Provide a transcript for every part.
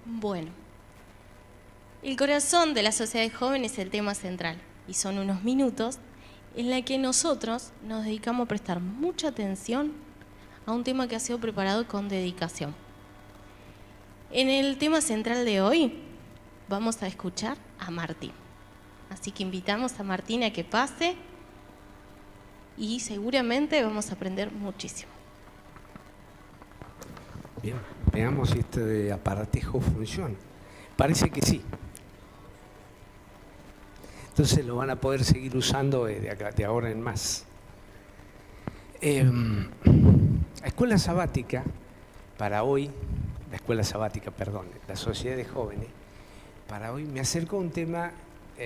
Bueno, el corazón de la sociedad de jóvenes es el tema central y son unos minutos en la que nosotros nos dedicamos a prestar mucha atención a un tema que ha sido preparado con dedicación. En el tema central de hoy vamos a escuchar a Martín. Así que invitamos a Martín a que pase y seguramente vamos a aprender muchísimo. Bien, veamos si este aparatejo funciona. Parece que sí. Entonces lo van a poder seguir usando de ahora en más. La escuela sabática, para hoy, la sociedad de jóvenes, para hoy me acercó a un tema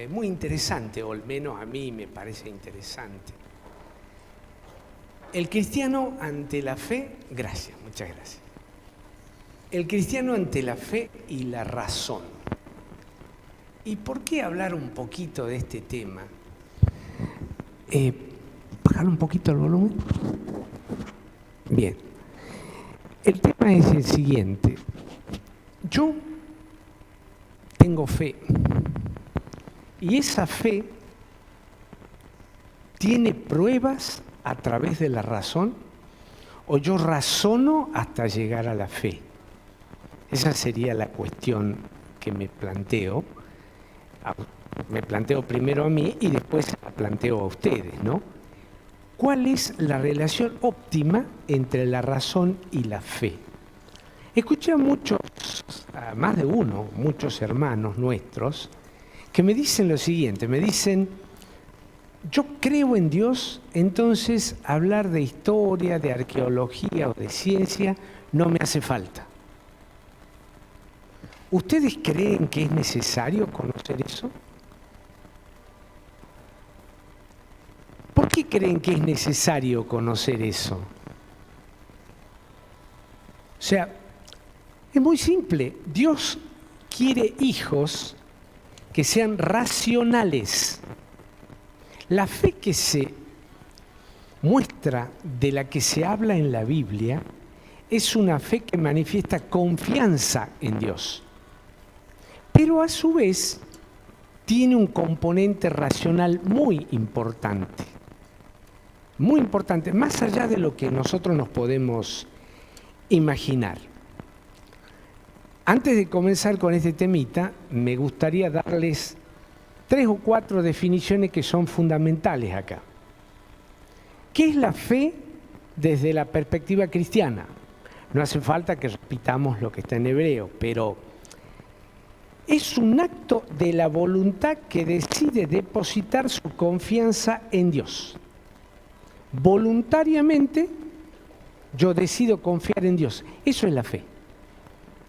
muy interesante, o al menos a mí me parece interesante. El cristiano ante la fe, muchas gracias. El cristiano ante la fe y la razón. ¿Y por qué hablar un poquito de este tema? ¿Bajar un poquito el volumen? Bien. El tema es el siguiente. Yo tengo fe. Y esa fe tiene pruebas a través de la razón, o yo razono hasta llegar a la fe. Esa sería la cuestión que me planteo. Me planteo primero a mí y después la planteo a ustedes, ¿no? ¿Cuál es la relación óptima entre la razón y la fe? Escuché a muchos, a más de uno, muchos hermanos nuestros, que me dicen lo siguiente, me dicen, yo creo en Dios, entonces hablar de historia, de arqueología o de ciencia no me hace falta. ¿Ustedes creen que es necesario conocer eso? ¿Por qué creen que es necesario conocer eso? O sea, es muy simple. Dios quiere hijos que sean racionales. La fe que se muestra, de la que se habla en la Biblia, es una fe que manifiesta confianza en Dios. Pero a su vez tiene un componente racional muy importante, más allá de lo que nosotros nos podemos imaginar. Antes de comenzar con este temita, me gustaría darles 3 o 4 definiciones que son fundamentales acá. ¿Qué es la fe desde la perspectiva cristiana? No hace falta que repitamos lo que está en hebreo, pero es un acto de la voluntad que decide depositar su confianza en Dios. Voluntariamente yo decido confiar en Dios. Eso es la fe.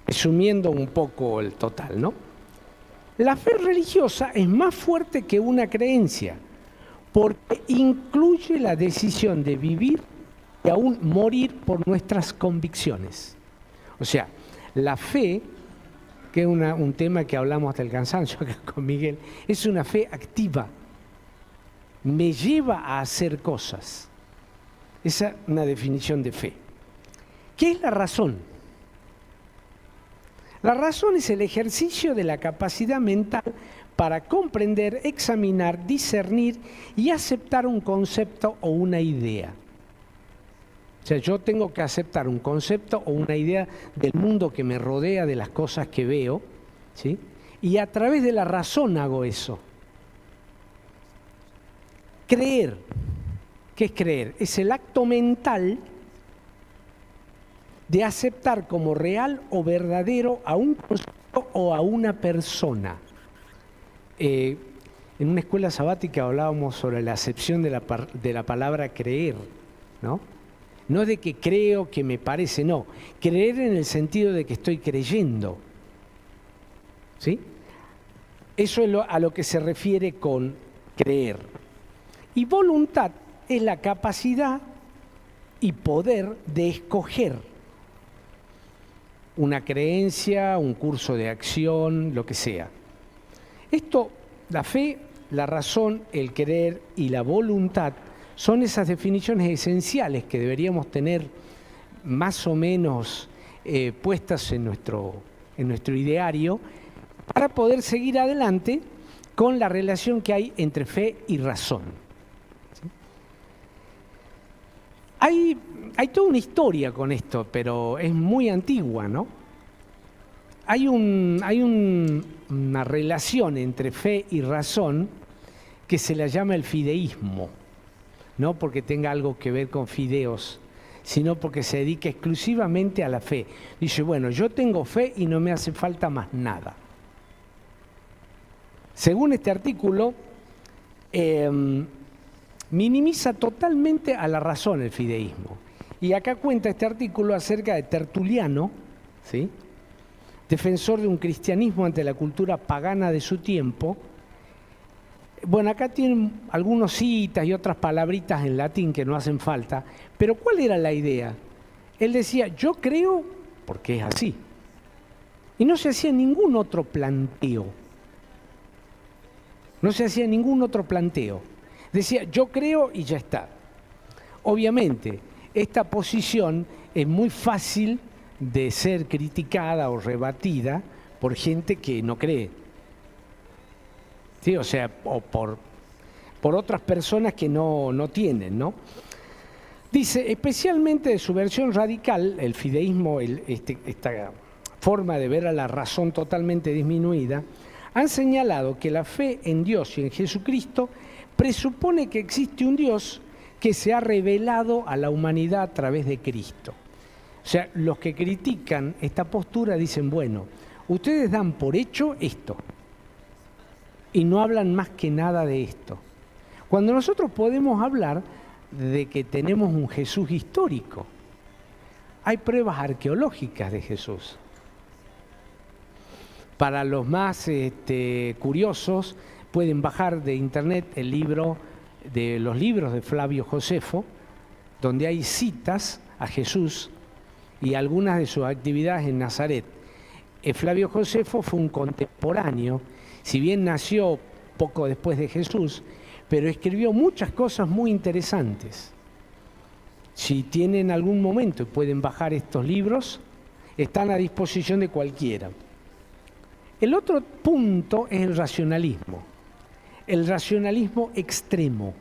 Resumiendo un poco el total, ¿no? La fe religiosa es más fuerte que una creencia porque incluye la decisión de vivir y aún morir por nuestras convicciones. O sea, la fe, que es un tema que hablamos hasta el cansancio acá con Miguel, es una fe activa. Me lleva a hacer cosas. Esa es una definición de fe. ¿Qué es la razón? La razón es el ejercicio de la capacidad mental para comprender, examinar, discernir y aceptar un concepto o una idea. O sea, yo tengo que aceptar un concepto o una idea del mundo que me rodea, de las cosas que veo, ¿sí? Y a través de la razón hago eso. Creer. ¿Qué es creer? Es el acto mental de aceptar como real o verdadero a un concepto o a una persona. En una escuela sabática hablábamos sobre la acepción de la palabra creer, ¿no? No de que creo, que me parece, no. Creer en el sentido de que estoy creyendo. ¿Sí? Eso es a lo que se refiere con creer. Y voluntad es la capacidad y poder de escoger una creencia, un curso de acción, lo que sea. Esto, la fe, la razón, el querer y la voluntad son esas definiciones esenciales que deberíamos tener más o menos puestas en nuestro en nuestro ideario, para poder seguir adelante con la relación que hay entre fe y razón. ¿Sí? Hay toda una historia con esto, pero es muy antigua, ¿no? Hay una relación entre fe y razón que se la llama el fideísmo, no porque tenga algo que ver con fideos, sino porque se dedica exclusivamente a la fe. Dice, bueno, yo tengo fe y no me hace falta más nada. Según este artículo, minimiza totalmente a la razón el fideísmo. Y acá cuenta este artículo acerca de Tertuliano, ¿sí?, defensor de un cristianismo ante la cultura pagana de su tiempo. Bueno, acá tienen algunas citas y otras palabritas en latín que no hacen falta, pero ¿cuál era la idea? Él decía, yo creo porque es así. Y no se hacía ningún otro planteo. No se hacía ningún otro planteo. Decía, yo creo y ya está. Obviamente, esta posición es muy fácil de ser criticada o rebatida por gente que no cree. ¿Sí? O sea, o por otras personas que no tienen, ¿no? Dice, especialmente de su versión radical, el fideísmo, esta forma de ver a la razón totalmente disminuida, han señalado que la fe en Dios y en Jesucristo presupone que existe un Dios que se ha revelado a la humanidad a través de Cristo. O sea, los que critican esta postura dicen, bueno, ustedes dan por hecho esto y no hablan más que nada de esto. Cuando nosotros podemos hablar de que tenemos un Jesús histórico, hay pruebas arqueológicas de Jesús. Para los más curiosos, pueden bajar de internet los libros de Flavio Josefo, donde hay citas a Jesús y algunas de sus actividades en Nazaret. Flavio Josefo fue un contemporáneo, si bien nació poco después de Jesús, pero escribió muchas cosas muy interesantes. Si tienen algún momento y pueden bajar estos libros, están a disposición de cualquiera. El otro punto es el racionalismo extremo,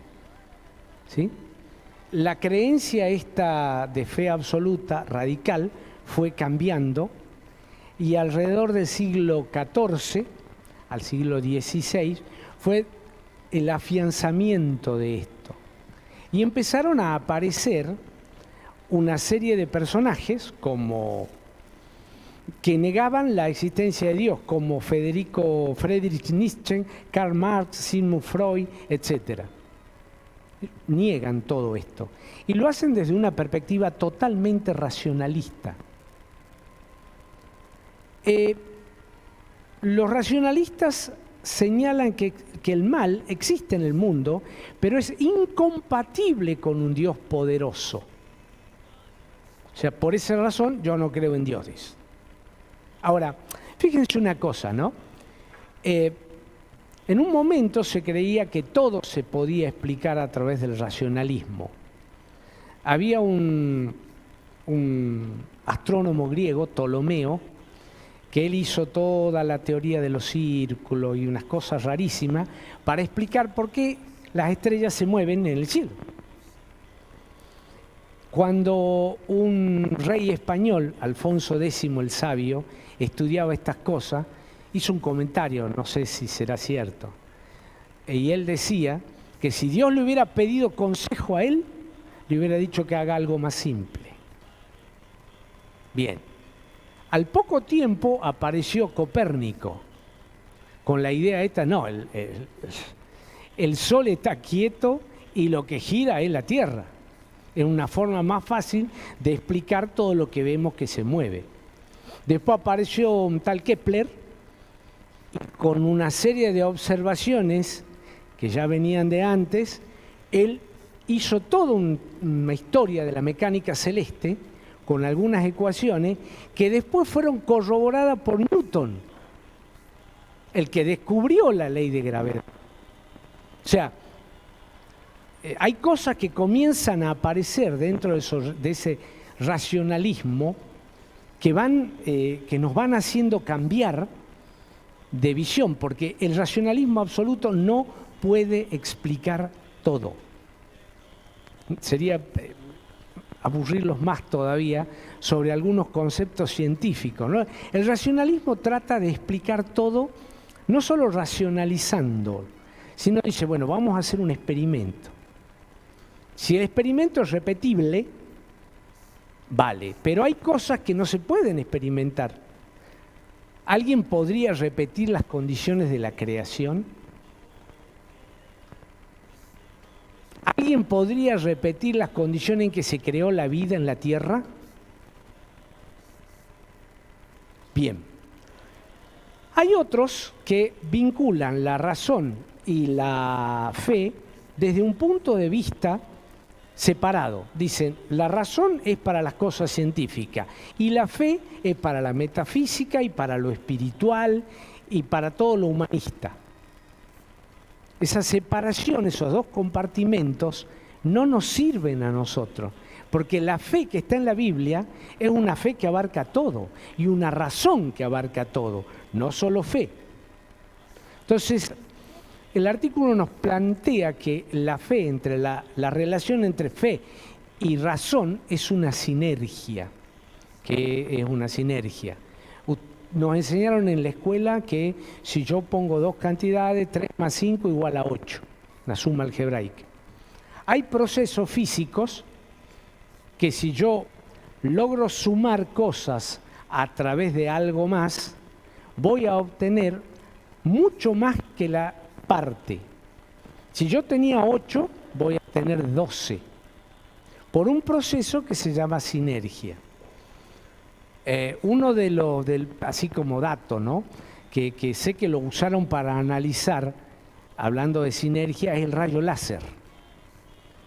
¿sí? La creencia esta de fe absoluta, radical, fue cambiando y alrededor del siglo XIV, al siglo XVI, fue el afianzamiento de esto. Y empezaron a aparecer una serie de personajes que negaban la existencia de Dios, como Friedrich Nietzsche, Karl Marx, Sigmund Freud, etc. Niegan todo esto. Y lo hacen desde una perspectiva totalmente racionalista. Los racionalistas señalan que el mal existe en el mundo, pero es incompatible con un Dios poderoso. O sea, por esa razón yo no creo en dioses. Ahora, fíjense una cosa, ¿no? En un momento se creía que todo se podía explicar a través del racionalismo. Había un astrónomo griego, Ptolomeo, que él hizo toda la teoría de los círculos y unas cosas rarísimas para explicar por qué las estrellas se mueven en el cielo. Cuando un rey español, Alfonso X el Sabio, estudiaba estas cosas, hizo un comentario, no sé si será cierto, y él decía que si Dios le hubiera pedido consejo a él, le hubiera dicho que haga algo más simple. Bien. Al poco tiempo apareció Copérnico con la idea esta, no, el Sol está quieto y lo que gira es la Tierra. Es una forma más fácil de explicar todo lo que vemos que se mueve. Después apareció un tal Kepler y con una serie de observaciones que ya venían de antes, él hizo toda una historia de la mecánica celeste con algunas ecuaciones que después fueron corroboradas por Newton, el que descubrió la ley de gravedad. O sea, hay cosas que comienzan a aparecer dentro de ese racionalismo que nos van haciendo cambiar de visión, porque el racionalismo absoluto no puede explicar todo. Sería aburrirlos más todavía sobre algunos conceptos científicos, ¿no? El racionalismo trata de explicar todo, no solo racionalizando, sino dice, bueno, vamos a hacer un experimento. Si el experimento es repetible, vale, pero hay cosas que no se pueden experimentar. ¿Alguien podría repetir las condiciones de la creación? ¿Alguien podría repetir las condiciones en que se creó la vida en la Tierra? Bien. Hay otros que vinculan la razón y la fe desde un punto de vista separado. Dicen, la razón es para las cosas científicas y la fe es para la metafísica y para lo espiritual y para todo lo humanista. Esa separación, esos dos compartimentos, no nos sirven a nosotros, porque la fe que está en la Biblia es una fe que abarca todo y una razón que abarca todo, no solo fe. Entonces, el artículo nos plantea que la fe, entre la relación entre fe y razón es una sinergia, que es una sinergia. Nos enseñaron en la escuela que si yo pongo dos cantidades, 3 más 5 igual a 8, la suma algebraica. Hay procesos físicos que si yo logro sumar cosas a través de algo más, voy a obtener mucho más que la parte. Si yo tenía 8, voy a tener 12, por un proceso que se llama sinergia. Uno de los, así como dato, ¿no? que sé que lo usaron para analizar, hablando de sinergia, es el rayo láser.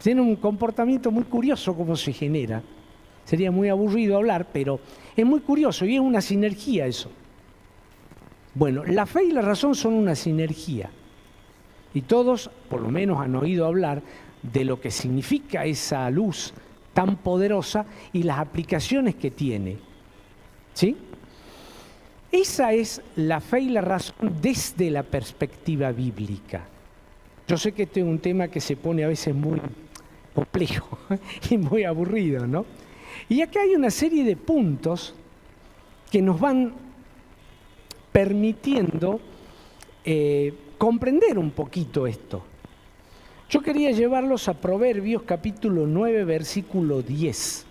Tiene un comportamiento muy curioso cómo se genera. Sería muy aburrido hablar, pero es muy curioso y es una sinergia eso. Bueno, la fe y la razón son una sinergia. Y todos, por lo menos, han oído hablar de lo que significa esa luz tan poderosa y las aplicaciones que tiene. ¿Sí? Esa es la fe y la razón desde la perspectiva bíblica. Yo sé que este es un tema que se pone a veces muy complejo y muy aburrido, ¿no? Y acá hay una serie de puntos que nos van permitiendo comprender un poquito esto. Yo quería llevarlos a Proverbios capítulo 9, versículo 10.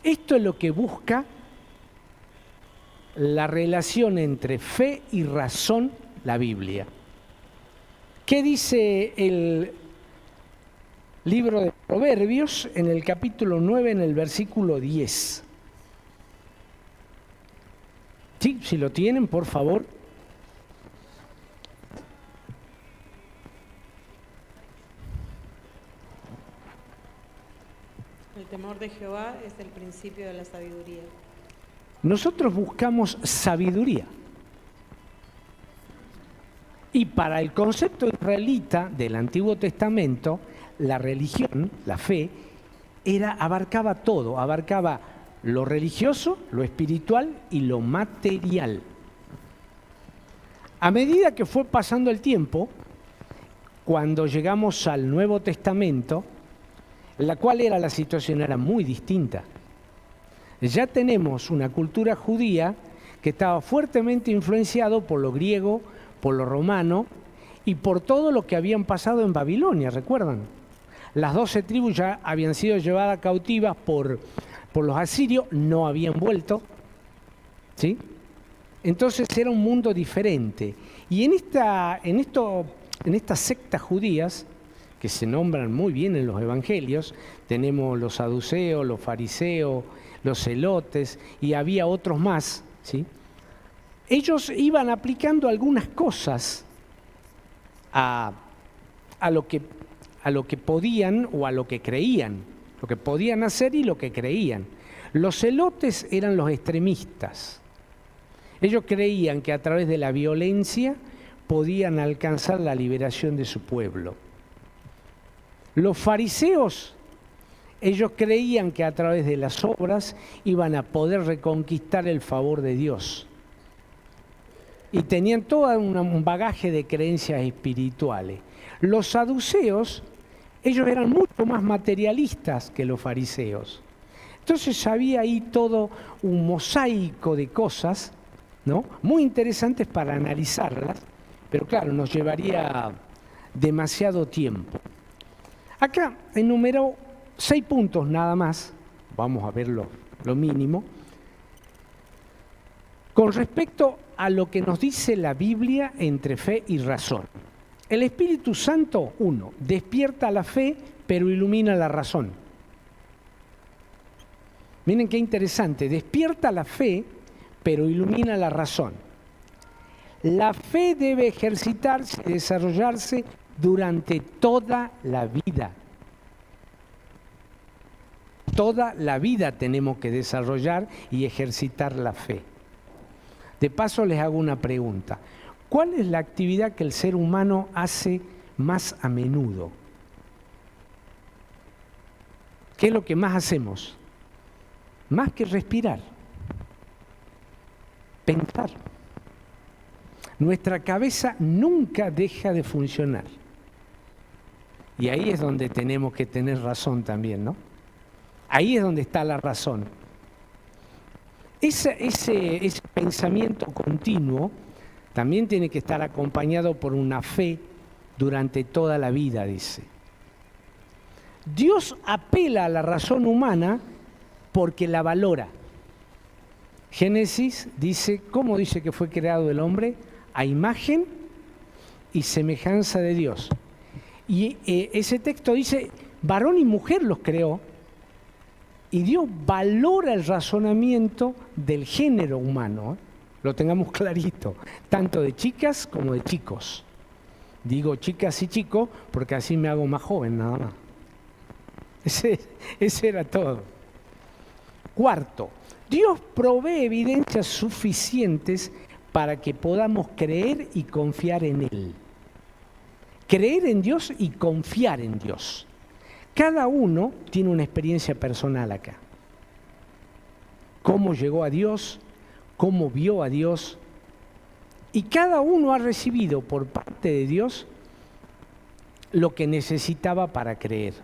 Esto es lo que busca la relación entre fe y razón, la Biblia. ¿Qué dice el libro de Proverbios en el capítulo 9, en el versículo 10? Sí, si lo tienen, por favor. El temor de Jehová es el principio de la sabiduría. Nosotros buscamos sabiduría. Y para el concepto israelita del Antiguo Testamento, la religión, la fe, abarcaba todo, abarcaba lo religioso, lo espiritual y lo material. A medida que fue pasando el tiempo, cuando llegamos al Nuevo Testamento, la cual la situación era muy distinta. Ya tenemos una cultura judía que estaba fuertemente influenciado por lo griego, por lo romano y por todo lo que habían pasado en Babilonia, ¿recuerdan? Las 12 tribus ya habían sido llevadas cautivas por los asirios, no habían vuelto, ¿sí? Entonces era un mundo diferente. Y en estas sectas judías, que se nombran muy bien en los evangelios, tenemos los saduceos, los fariseos, los celotes, y había otros más, ¿sí? Ellos iban aplicando algunas cosas a lo que podían o a lo que creían, lo que podían hacer y lo que creían. Los celotes eran los extremistas. Ellos creían que a través de la violencia podían alcanzar la liberación de su pueblo. Los fariseos Ellos creían que a través de las obras iban a poder reconquistar el favor de Dios. Y tenían todo un bagaje de creencias espirituales. Los saduceos, ellos eran mucho más materialistas que los fariseos. Entonces había ahí todo un mosaico de cosas, ¿no?, muy interesantes para analizarlas, pero claro, nos llevaría demasiado tiempo. Acá enumeró 6 puntos nada más, vamos a ver lo mínimo, con respecto a lo que nos dice la Biblia entre fe y razón. El Espíritu Santo, 1, despierta la fe, pero ilumina la razón. Miren qué interesante, despierta la fe, pero ilumina la razón. La fe debe ejercitarse y desarrollarse durante toda la vida. Toda la vida tenemos que desarrollar y ejercitar la fe. De paso les hago una pregunta. ¿Cuál es la actividad que el ser humano hace más a menudo? ¿Qué es lo que más hacemos? Más que respirar. Pensar. Nuestra cabeza nunca deja de funcionar. Y ahí es donde tenemos que tener razón también, ¿no? Ahí es donde está la razón. Ese pensamiento continuo también tiene que estar acompañado por una fe durante toda la vida, dice. Dios apela a la razón humana porque la valora. Génesis dice, ¿cómo dice que fue creado el hombre? A imagen y semejanza de Dios. Y ese texto dice, varón y mujer los creó. Y Dios valora el razonamiento del género humano, lo tengamos clarito, tanto de chicas como de chicos. Digo chicas y chicos porque así me hago más joven nada más. Ese era todo. Cuarto, Dios provee evidencias suficientes para que podamos creer y confiar en Él. Creer en Dios y confiar en Dios. Cada uno tiene una experiencia personal acá. Cómo llegó a Dios, cómo vio a Dios. Y cada uno ha recibido por parte de Dios lo que necesitaba para creer.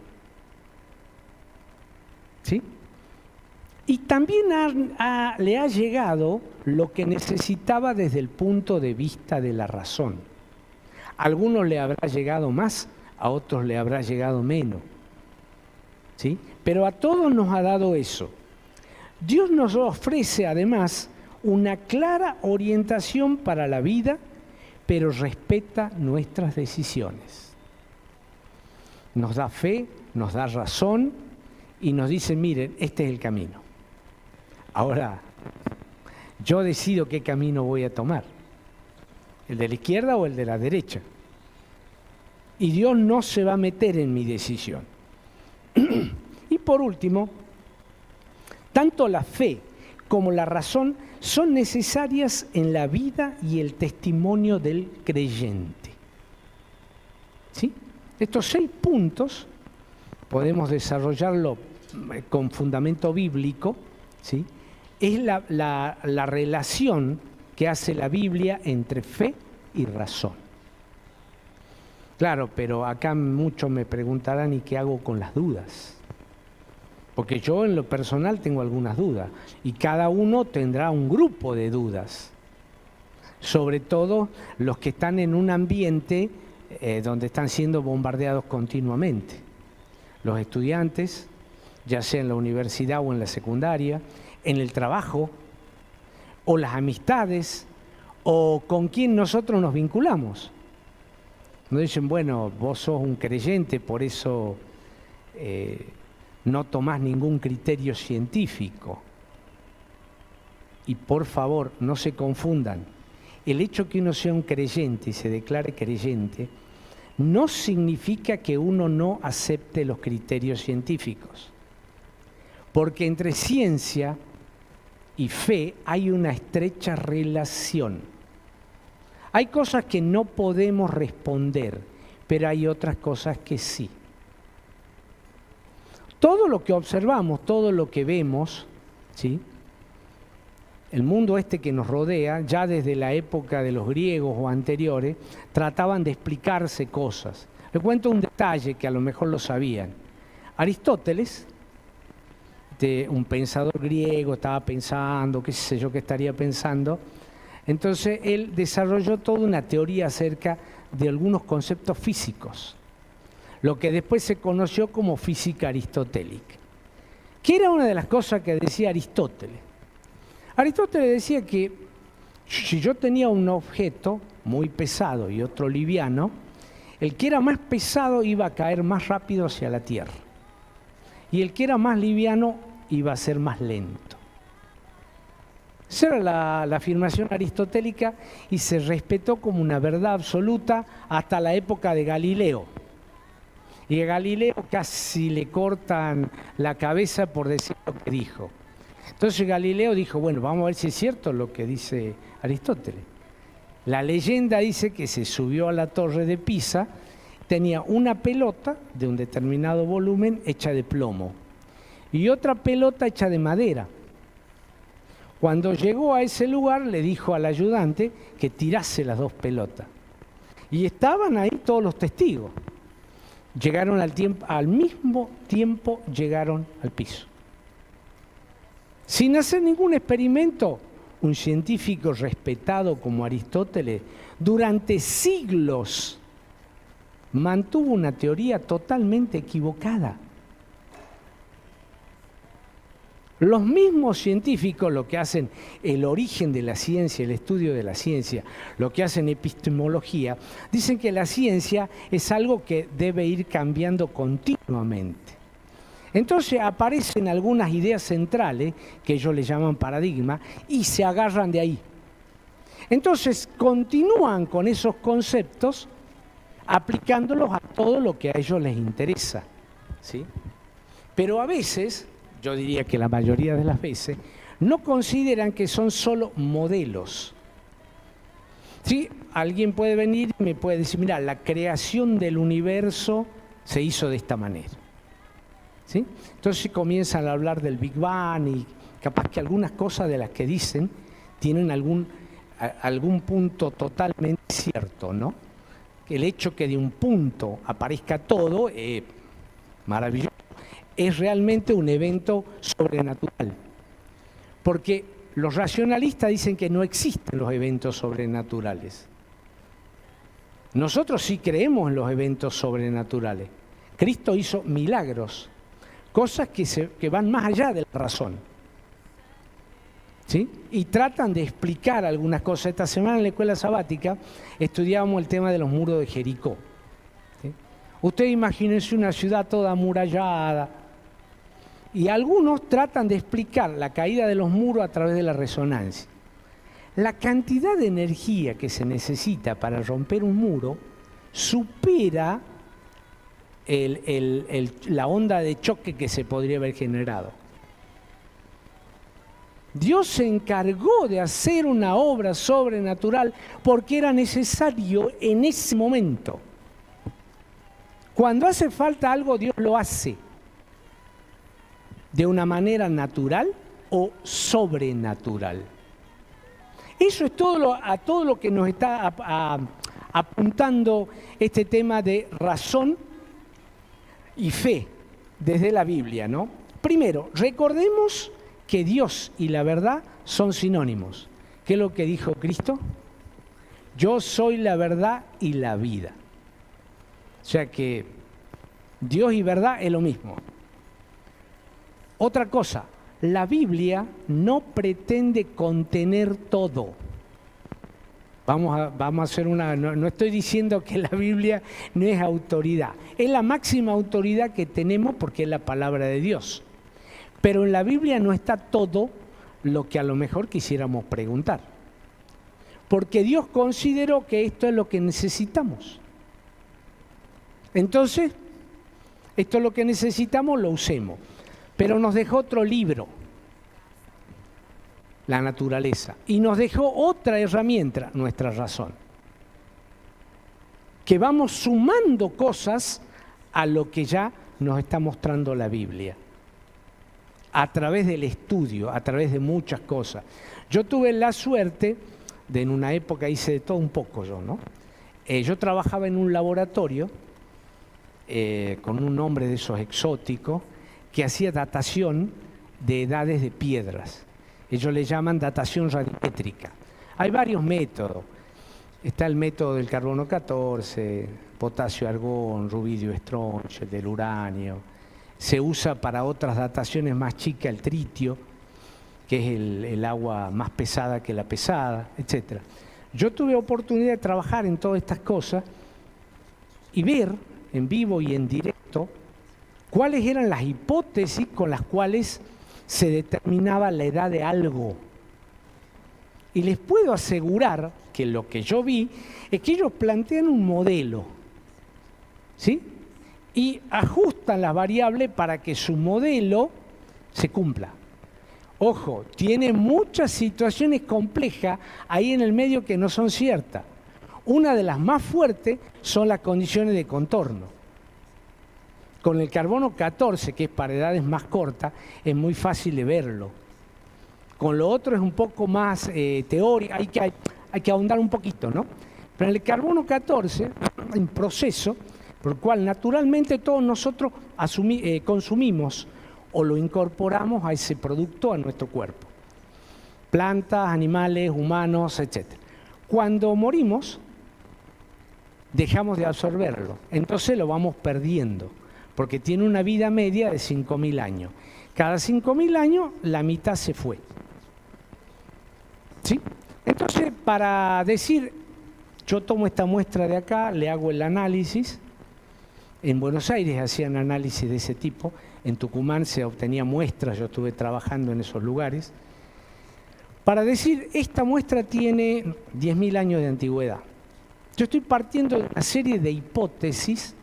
¿Sí? Y también le ha llegado lo que necesitaba desde el punto de vista de la razón. A algunos le habrá llegado más, a otros le habrá llegado menos. ¿Sí? Pero a todos nos ha dado eso. Dios nos ofrece además una clara orientación para la vida, pero respeta nuestras decisiones. Nos da fe, nos da razón y nos dice, miren, este es el camino. Ahora, yo decido qué camino voy a tomar, el de la izquierda o el de la derecha. Y Dios no se va a meter en mi decisión. Y por último, tanto la fe como la razón son necesarias en la vida y el testimonio del creyente. ¿Sí? Estos 6 puntos podemos desarrollarlo con fundamento bíblico, ¿sí? Es la relación que hace la Biblia entre fe y razón. Claro, pero acá muchos me preguntarán, ¿y qué hago con las dudas? Porque yo en lo personal tengo algunas dudas y cada uno tendrá un grupo de dudas. Sobre todo los que están en un ambiente donde están siendo bombardeados continuamente. Los estudiantes, ya sea en la universidad o en la secundaria, en el trabajo, o las amistades, o con quien nosotros nos vinculamos. Nos dicen, bueno, vos sos un creyente, por eso no tomás ningún criterio científico. Y por favor, no se confundan. El hecho que uno sea un creyente y se declare creyente, no significa que uno no acepte los criterios científicos. Porque entre ciencia y fe hay una estrecha relación. Hay cosas que no podemos responder, pero hay otras cosas que sí. Todo lo que observamos, todo lo que vemos, ¿sí? El mundo este que nos rodea, ya desde la época de los griegos o anteriores, trataban de explicarse cosas. Les cuento un detalle que a lo mejor lo sabían. Aristóteles, un pensador griego, estaba pensando, qué sé yo qué estaría pensando. Entonces él desarrolló toda una teoría acerca de algunos conceptos físicos, lo que después se conoció como física aristotélica. ¿Qué era una de las cosas que decía Aristóteles? Aristóteles decía que si yo tenía un objeto muy pesado y otro liviano, el que era más pesado iba a caer más rápido hacia la tierra y el que era más liviano iba a ser más lento. Esa era la afirmación aristotélica y se respetó como una verdad absoluta hasta la época de Galileo. Y a Galileo casi le cortan la cabeza por decir lo que dijo. Entonces Galileo dijo, bueno, vamos a ver si es cierto lo que dice Aristóteles. La leyenda dice que se subió a la torre de Pisa, tenía una pelota de un determinado volumen hecha de plomo y otra pelota hecha de madera. Cuando llegó a ese lugar le dijo al ayudante que tirase las dos pelotas. Y estaban ahí todos los testigos. Llegaron al mismo tiempo llegaron al piso. Sin hacer ningún experimento, un científico respetado como Aristóteles, durante siglos mantuvo una teoría totalmente equivocada. Los mismos científicos, lo que hacen el origen de la ciencia, el estudio de la ciencia, lo que hacen epistemología, dicen que la ciencia es algo que debe ir cambiando continuamente. Entonces aparecen algunas ideas centrales, que ellos le llaman paradigma, y se agarran de ahí. Entonces continúan con esos conceptos, aplicándolos a todo lo que a ellos les interesa, ¿sí? Pero a veces, yo diría que la mayoría de las veces, no consideran que son solo modelos. ¿Sí? Alguien puede venir y me puede decir, mira, la creación del universo se hizo de esta manera. ¿Sí? Entonces comienzan a hablar del Big Bang y capaz que algunas cosas de las que dicen tienen algún punto totalmente cierto, ¿no? El hecho que de un punto aparezca todo, maravilloso, es realmente un evento sobrenatural. Porque los racionalistas dicen que no existen los eventos sobrenaturales. Nosotros sí creemos en los eventos sobrenaturales. Cristo hizo milagros, cosas que van más allá de la razón. ¿Sí? Y tratan de explicar algunas cosas. Esta semana en la escuela sabática estudiábamos el tema de los muros de Jericó. ¿Sí? Ustedes imagínense una ciudad toda amurallada. Y algunos tratan de explicar la caída de los muros a través de la resonancia. La cantidad de energía que se necesita para romper un muro supera la onda de choque que se podría haber generado. Dios se encargó de hacer una obra sobrenatural porque era necesario en ese momento. Cuando hace falta algo, Dios lo hace de una manera natural o sobrenatural. Eso es a todo lo que nos está apuntando este tema de razón y fe desde la Biblia, ¿no? Primero, recordemos que Dios y la verdad son sinónimos. ¿Qué es lo que dijo Cristo? Yo soy la verdad y la vida. O sea que Dios y verdad es lo mismo. Otra cosa, la Biblia no pretende contener todo. Vamos a hacer no estoy diciendo que la Biblia no es autoridad. Es la máxima autoridad que tenemos porque es la palabra de Dios. Pero en la Biblia no está todo lo que a lo mejor quisiéramos preguntar. Porque Dios consideró que esto es lo que necesitamos. Entonces, esto es lo que necesitamos, lo usemos. Pero nos dejó otro libro, la naturaleza, y nos dejó otra herramienta, nuestra razón, que vamos sumando cosas a lo que ya nos está mostrando la Biblia. A través del estudio, a través de muchas cosas. Yo tuve la suerte de, en una época hice de todo un poco yo, ¿no? Yo trabajaba en un laboratorio con un hombre de esos exóticos que hacía datación de edades de piedras. Ellos le llaman datación radiométrica. Hay varios métodos. Está el método del carbono 14, potasio argón, rubidio estroncio, del uranio. Se usa para otras dataciones más chicas el tritio, que es el agua más pesada que la pesada, etc. Yo tuve oportunidad de trabajar en todas estas cosas y ver en vivo y en directo cuáles eran las hipótesis con las cuales se determinaba la edad de algo. Y les puedo asegurar que lo que yo vi es que ellos plantean un modelo, ¿sí? Y ajustan las variables para que su modelo se cumpla. Ojo, tiene muchas situaciones complejas ahí en el medio que no son ciertas. Una de las más fuertes son las condiciones de contorno. Con el carbono 14, que es para edades más cortas, es muy fácil de verlo. Con lo otro es un poco más teórico, hay que ahondar un poquito, ¿no? Pero en el carbono 14, hay un proceso por el cual naturalmente todos nosotros consumimos o lo incorporamos a ese producto a nuestro cuerpo. Plantas, animales, humanos, etc. Cuando morimos, dejamos de absorberlo, entonces lo vamos perdiendo, porque tiene una vida media de 5.000 años. Cada 5.000 años la mitad se fue. ¿Sí? Entonces, para decir, yo tomo esta muestra de acá, le hago el análisis. En Buenos Aires hacían análisis de ese tipo, en Tucumán se obtenía muestras, yo estuve trabajando en esos lugares. Para decir, esta muestra tiene 10.000 años de antigüedad. Yo estoy partiendo de una serie de hipótesis,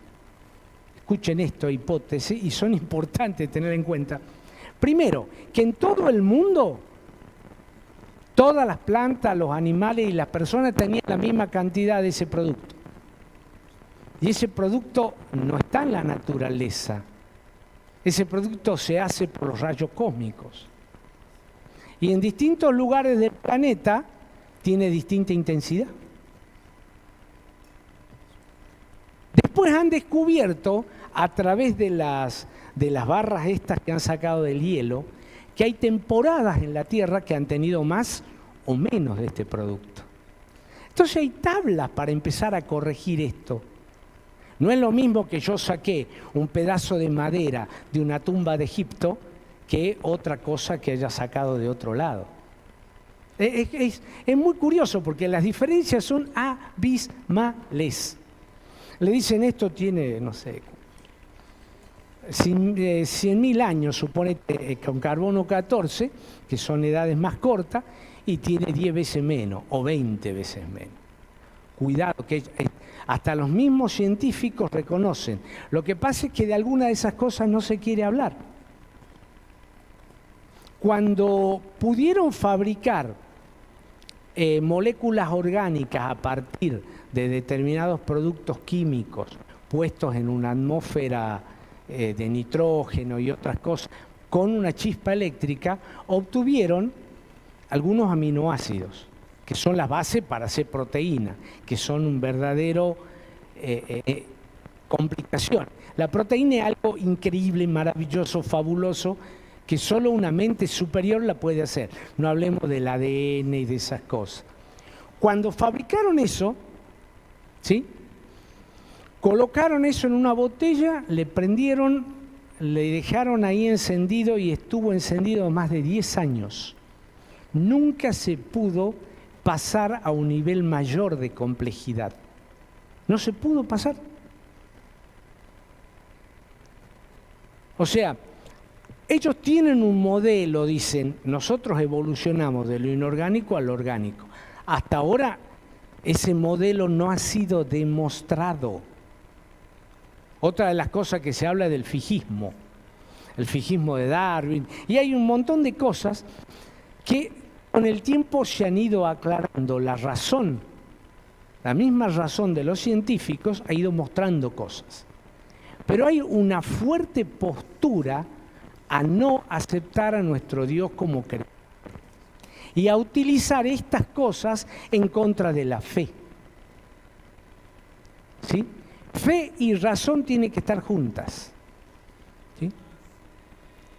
escuchen esto, hipótesis, y son importantes tener en cuenta. Primero, que en todo el mundo, todas las plantas, los animales y las personas tenían la misma cantidad de ese producto. Y ese producto no está en la naturaleza. Ese producto se hace por los rayos cósmicos. Y en distintos lugares del planeta tiene distinta intensidad. Después han descubierto, a través de las barras estas que han sacado del hielo, que hay temporadas en la Tierra que han tenido más o menos de este producto. Entonces hay tablas para empezar a corregir esto. No es lo mismo que yo saqué un pedazo de madera de una tumba de Egipto que otra cosa que haya sacado de otro lado. Es muy curioso porque las diferencias son abismales. Le dicen esto tiene, no sé, 100.000 años, suponete, con carbono 14, que son edades más cortas, y tiene 10 veces menos o 20 veces menos. Cuidado, que hasta los mismos científicos reconocen. Lo que pasa es que de alguna de esas cosas no se quiere hablar. Cuando pudieron fabricar moléculas orgánicas a partir de determinados productos químicos puestos en una atmósfera de nitrógeno y otras cosas, con una chispa eléctrica, obtuvieron algunos aminoácidos, que son las bases para hacer proteína, que son un verdadero complicación. La proteína es algo increíble, maravilloso, fabuloso, que solo una mente superior la puede hacer. No hablemos del ADN y de esas cosas. Cuando fabricaron eso, ¿sí?, colocaron eso en una botella, le prendieron, le dejaron ahí encendido y estuvo encendido más de 10 años. Nunca se pudo pasar a un nivel mayor de complejidad. No se pudo pasar. O sea, ellos tienen un modelo, dicen, nosotros evolucionamos de lo inorgánico a lo orgánico. Hasta ahora ese modelo no ha sido demostrado. Otra de las cosas que se habla es del fijismo, el fijismo de Darwin, y hay un montón de cosas que con el tiempo se han ido aclarando. La razón, la misma razón de los científicos ha ido mostrando cosas. Pero hay una fuerte postura a no aceptar a nuestro Dios como creador y a utilizar estas cosas en contra de la fe. ¿Sí? Fe y razón tienen que estar juntas. ¿Sí?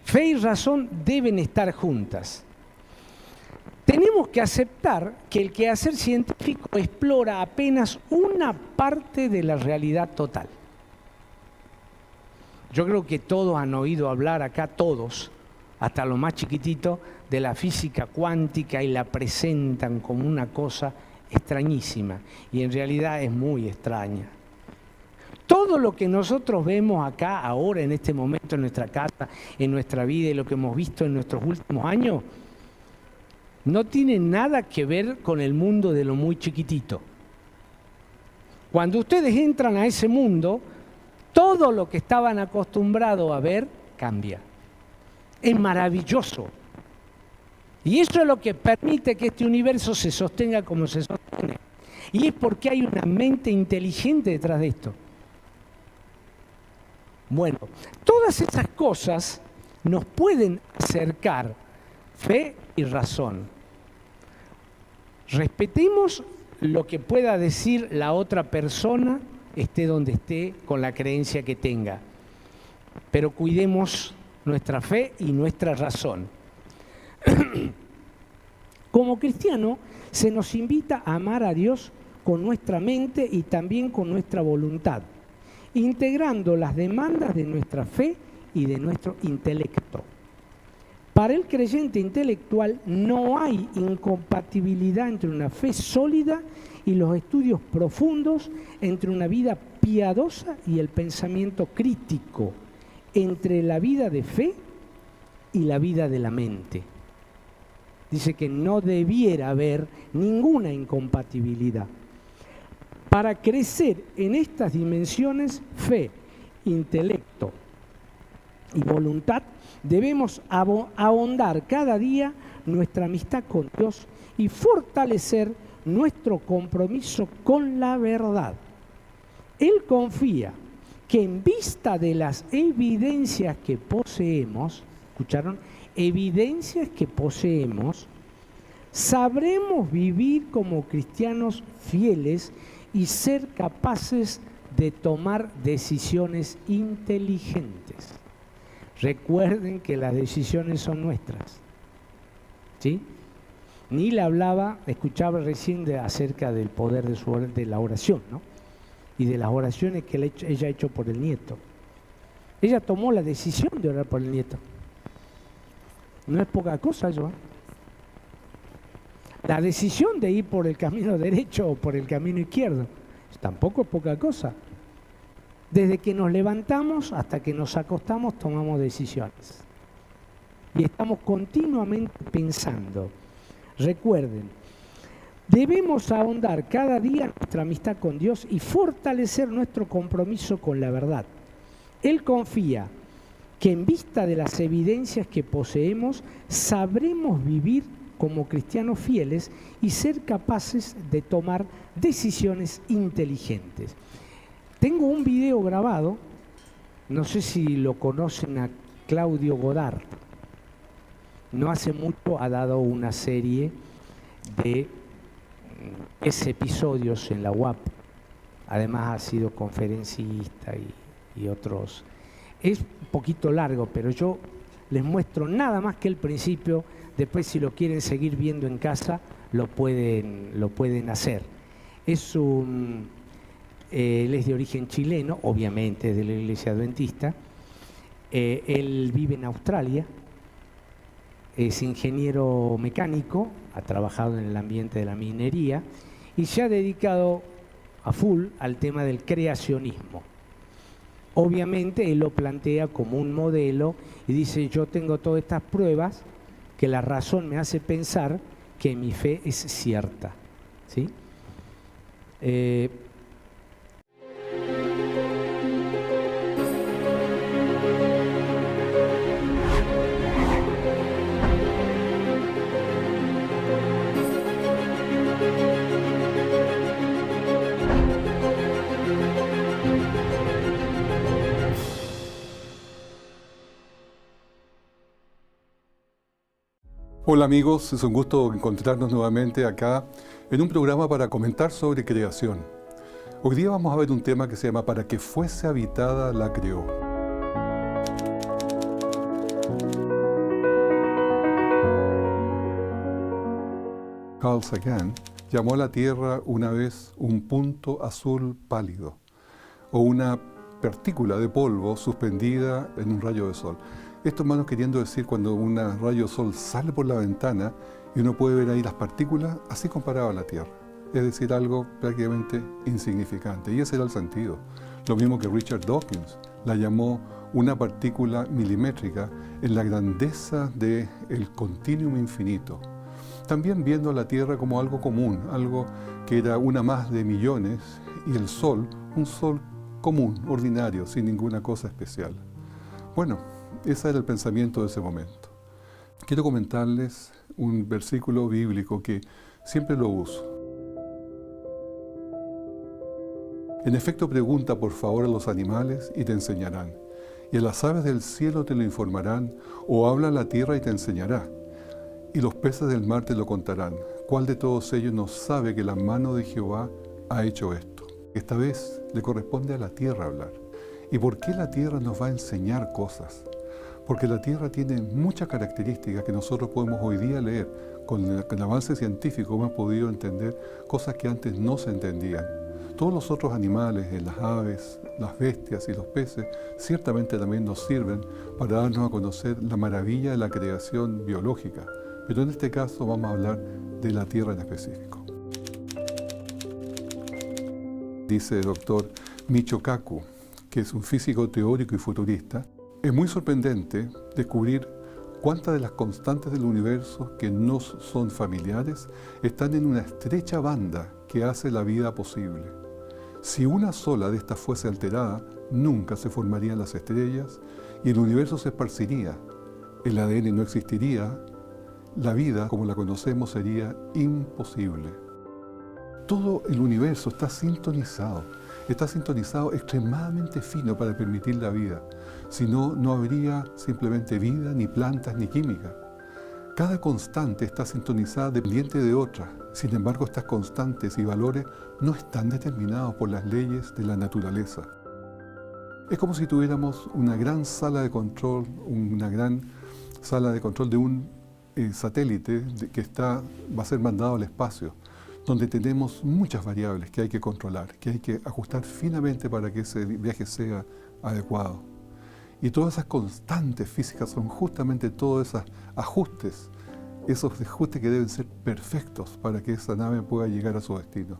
Fe y razón deben estar juntas. Tenemos que aceptar que el quehacer científico explora apenas una parte de la realidad total. Yo creo que todos han oído hablar acá, todos, hasta los más chiquititos, de la física cuántica y la presentan como una cosa extrañísima. Y en realidad es muy extraña. Todo lo que nosotros vemos acá, ahora, en este momento, en nuestra casa, en nuestra vida y lo que hemos visto en nuestros últimos años, no tiene nada que ver con el mundo de lo muy chiquitito. Cuando ustedes entran a ese mundo, todo lo que estaban acostumbrados a ver cambia. Es maravilloso. Y eso es lo que permite que este universo se sostenga como se sostiene. Y es porque hay una mente inteligente detrás de esto. Bueno, todas esas cosas nos pueden acercar fe y razón. Respetemos lo que pueda decir la otra persona, esté donde esté, con la creencia que tenga. Pero cuidemos nuestra fe y nuestra razón. Como cristiano, se nos invita a amar a Dios con nuestra mente y también con nuestra voluntad, integrando las demandas de nuestra fe y de nuestro intelecto. Para el creyente intelectual no hay incompatibilidad entre una fe sólida y los estudios profundos, entre una vida piadosa y el pensamiento crítico, entre la vida de fe y la vida de la mente. Dice que no debiera haber ninguna incompatibilidad. Para crecer en estas dimensiones, fe, intelecto y voluntad, debemos ahondar cada día nuestra amistad con Dios y fortalecer nuestro compromiso con la verdad. Él confía que en vista de las evidencias que poseemos, ¿escucharon? Evidencias que poseemos, sabremos vivir como cristianos fieles y ser capaces de tomar decisiones inteligentes. Recuerden que las decisiones son nuestras. ¿Sí? Nila escuchaba recién acerca del poder de la oración, ¿no? Y de las oraciones que ella ha hecho por el nieto. Ella tomó la decisión de orar por el nieto. No es poca cosa, Joan. La decisión de ir por el camino derecho o por el camino izquierdo tampoco es poca cosa. Desde que nos levantamos hasta que nos acostamos tomamos decisiones. Y estamos continuamente pensando. Recuerden, debemos ahondar cada día nuestra amistad con Dios y fortalecer nuestro compromiso con la verdad. Él confía que en vista de las evidencias que poseemos, sabremos vivir como cristianos fieles y ser capaces de tomar decisiones inteligentes. Tengo un video grabado, no sé si lo conocen a Claudio Godard. No hace mucho ha dado una serie de 10 episodios en la UAP. Además ha sido conferencista y otros. Es un poquito largo, pero yo les muestro nada más que el principio. Después, si lo quieren seguir viendo en casa, lo pueden hacer. Él es de origen chileno, obviamente de la Iglesia Adventista. Él vive en Australia, es ingeniero mecánico, ha trabajado en el ambiente de la minería y se ha dedicado a full al tema del creacionismo. Obviamente él lo plantea como un modelo y dice: yo tengo todas estas pruebas que la razón me hace pensar que mi fe es cierta. ¿Sí? Hola amigos, es un gusto encontrarnos nuevamente acá en un programa para comentar sobre creación. Hoy día vamos a ver un tema que se llama Para que fuese habitada la creó. Carl Sagan llamó a la Tierra una vez un punto azul pálido o una partícula de polvo suspendida en un rayo de sol. Esto, hermanos, queriendo decir cuando un rayo de sol sale por la ventana y uno puede ver ahí las partículas, así comparado a la Tierra. Es decir, algo prácticamente insignificante. Y ese era el sentido. Lo mismo que Richard Dawkins la llamó una partícula milimétrica en la grandeza del continuum infinito. También viendo a la Tierra como algo común, algo que era una más de millones, y el Sol, un Sol común, ordinario, sin ninguna cosa especial. Bueno, ese era el pensamiento de ese momento. Quiero comentarles un versículo bíblico que siempre lo uso. En efecto, pregunta por favor a los animales y te enseñarán, y a las aves del cielo te lo informarán, o habla a la tierra y te enseñará, y los peces del mar te lo contarán. ¿Cuál de todos ellos no sabe que la mano de Jehová ha hecho esto? Esta vez le corresponde a la tierra hablar. ¿Y por qué la tierra nos va a enseñar cosas? Porque la tierra tiene muchas características que nosotros podemos hoy día leer. Con el avance científico hemos podido entender cosas que antes no se entendían. Todos los otros animales, las aves, las bestias y los peces, ciertamente también nos sirven para darnos a conocer la maravilla de la creación biológica. Pero en este caso vamos a hablar de la Tierra en específico. Dice el doctor Michio Kaku, que es un físico teórico y futurista, es muy sorprendente descubrir cuántas de las constantes del universo que no son familiares están en una estrecha banda que hace la vida posible. Si una sola de estas fuese alterada, nunca se formarían las estrellas y el universo se esparciría, el ADN no existiría, la vida como la conocemos sería imposible. Todo el universo está sintonizado extremadamente fino para permitir la vida. Si no, no habría simplemente vida, ni plantas, ni química. Cada constante está sintonizada dependiente de otra. Sin embargo, estas constantes y valores no están determinados por las leyes de la naturaleza. Es como si tuviéramos una gran sala de control, de un satélite que va a ser mandado al espacio, donde tenemos muchas variables que hay que controlar, que hay que ajustar finamente para que ese viaje sea adecuado. Y todas esas constantes físicas son justamente todos esos ajustes que deben ser perfectos para que esa nave pueda llegar a su destino.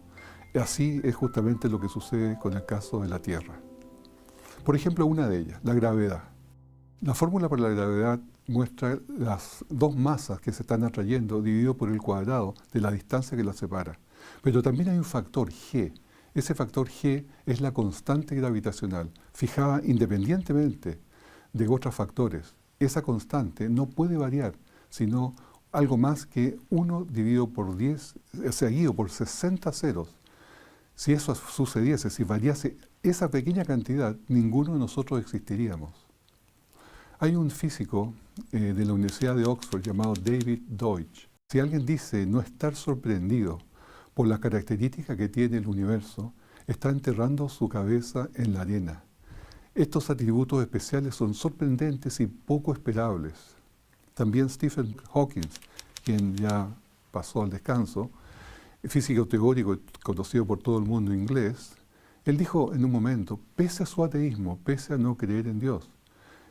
Así es justamente lo que sucede con el caso de la Tierra. Por ejemplo, una de ellas, la gravedad. La fórmula para la gravedad muestra las dos masas que se están atrayendo dividido por el cuadrado de la distancia que las separa. Pero también hay un factor G. Ese factor G es la constante gravitacional, fijada independientemente de otros factores. Esa constante no puede variar, sino algo más que 1 dividido por 10, seguido por 60 ceros. Si eso sucediese, si variase esa pequeña cantidad, ninguno de nosotros existiríamos. Hay un físico de la Universidad de Oxford llamado David Deutsch. Si alguien dice no estar sorprendido por las características que tiene el universo, está enterrando su cabeza en la arena. Estos atributos especiales son sorprendentes y poco esperables. También Stephen Hawking, quien ya pasó al descanso, físico teórico conocido por todo el mundo inglés, él dijo en un momento, pese a su ateísmo, pese a no creer en Dios,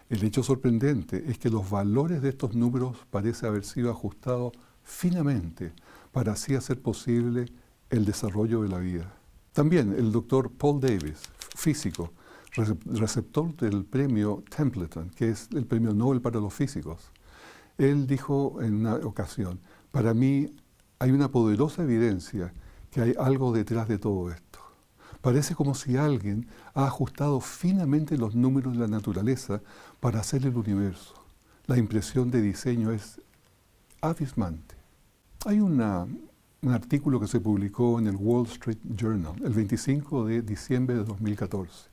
el hecho sorprendente es que los valores de estos números parecen haber sido ajustados finamente para así hacer posible el desarrollo de la vida. También el doctor Paul Davies, físico, receptor del premio Templeton, que es el premio Nobel para los físicos, él dijo en una ocasión, para mí hay una poderosa evidencia que hay algo detrás de todo esto. Parece como si alguien ha ajustado finamente los números de la naturaleza para hacer el universo. La impresión de diseño es abismante. Hay un artículo que se publicó en el Wall Street Journal el 25 de diciembre de 2014.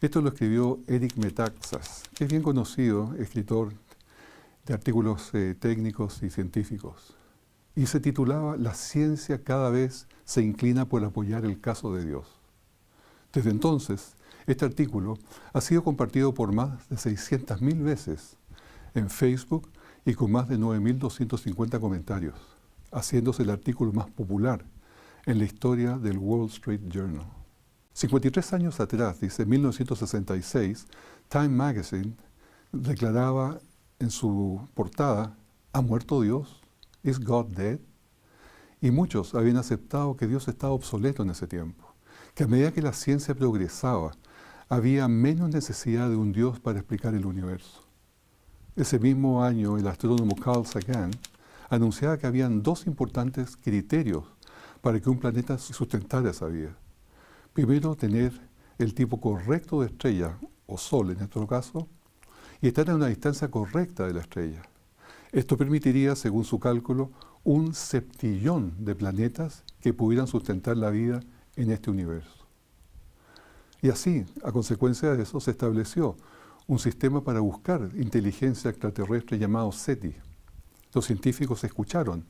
Esto lo escribió Eric Metaxas, que es bien conocido, escritor de artículos técnicos y científicos. Y se titulaba La ciencia cada vez se inclina por apoyar el caso de Dios. Desde entonces, este artículo ha sido compartido por más de 600.000 veces en Facebook y con más de 9.250 comentarios, haciéndose el artículo más popular en la historia del Wall Street Journal. 53 años atrás, dice, en 1966, Time Magazine declaraba en su portada, ¿ha muerto Dios? ¿Is God dead? Y muchos habían aceptado que Dios estaba obsoleto en ese tiempo, que a medida que la ciencia progresaba, había menos necesidad de un Dios para explicar el universo. Ese mismo año, el astrónomo Carl Sagan anunciaba que habían dos importantes criterios para que un planeta sustentara esa vida. Primero, tener el tipo correcto de estrella, o Sol en nuestro caso, y estar a una distancia correcta de la estrella. Esto permitiría, según su cálculo, un septillón de planetas que pudieran sustentar la vida en este universo. Y así, a consecuencia de eso, se estableció un sistema para buscar inteligencia extraterrestre llamado SETI. Los científicos escucharon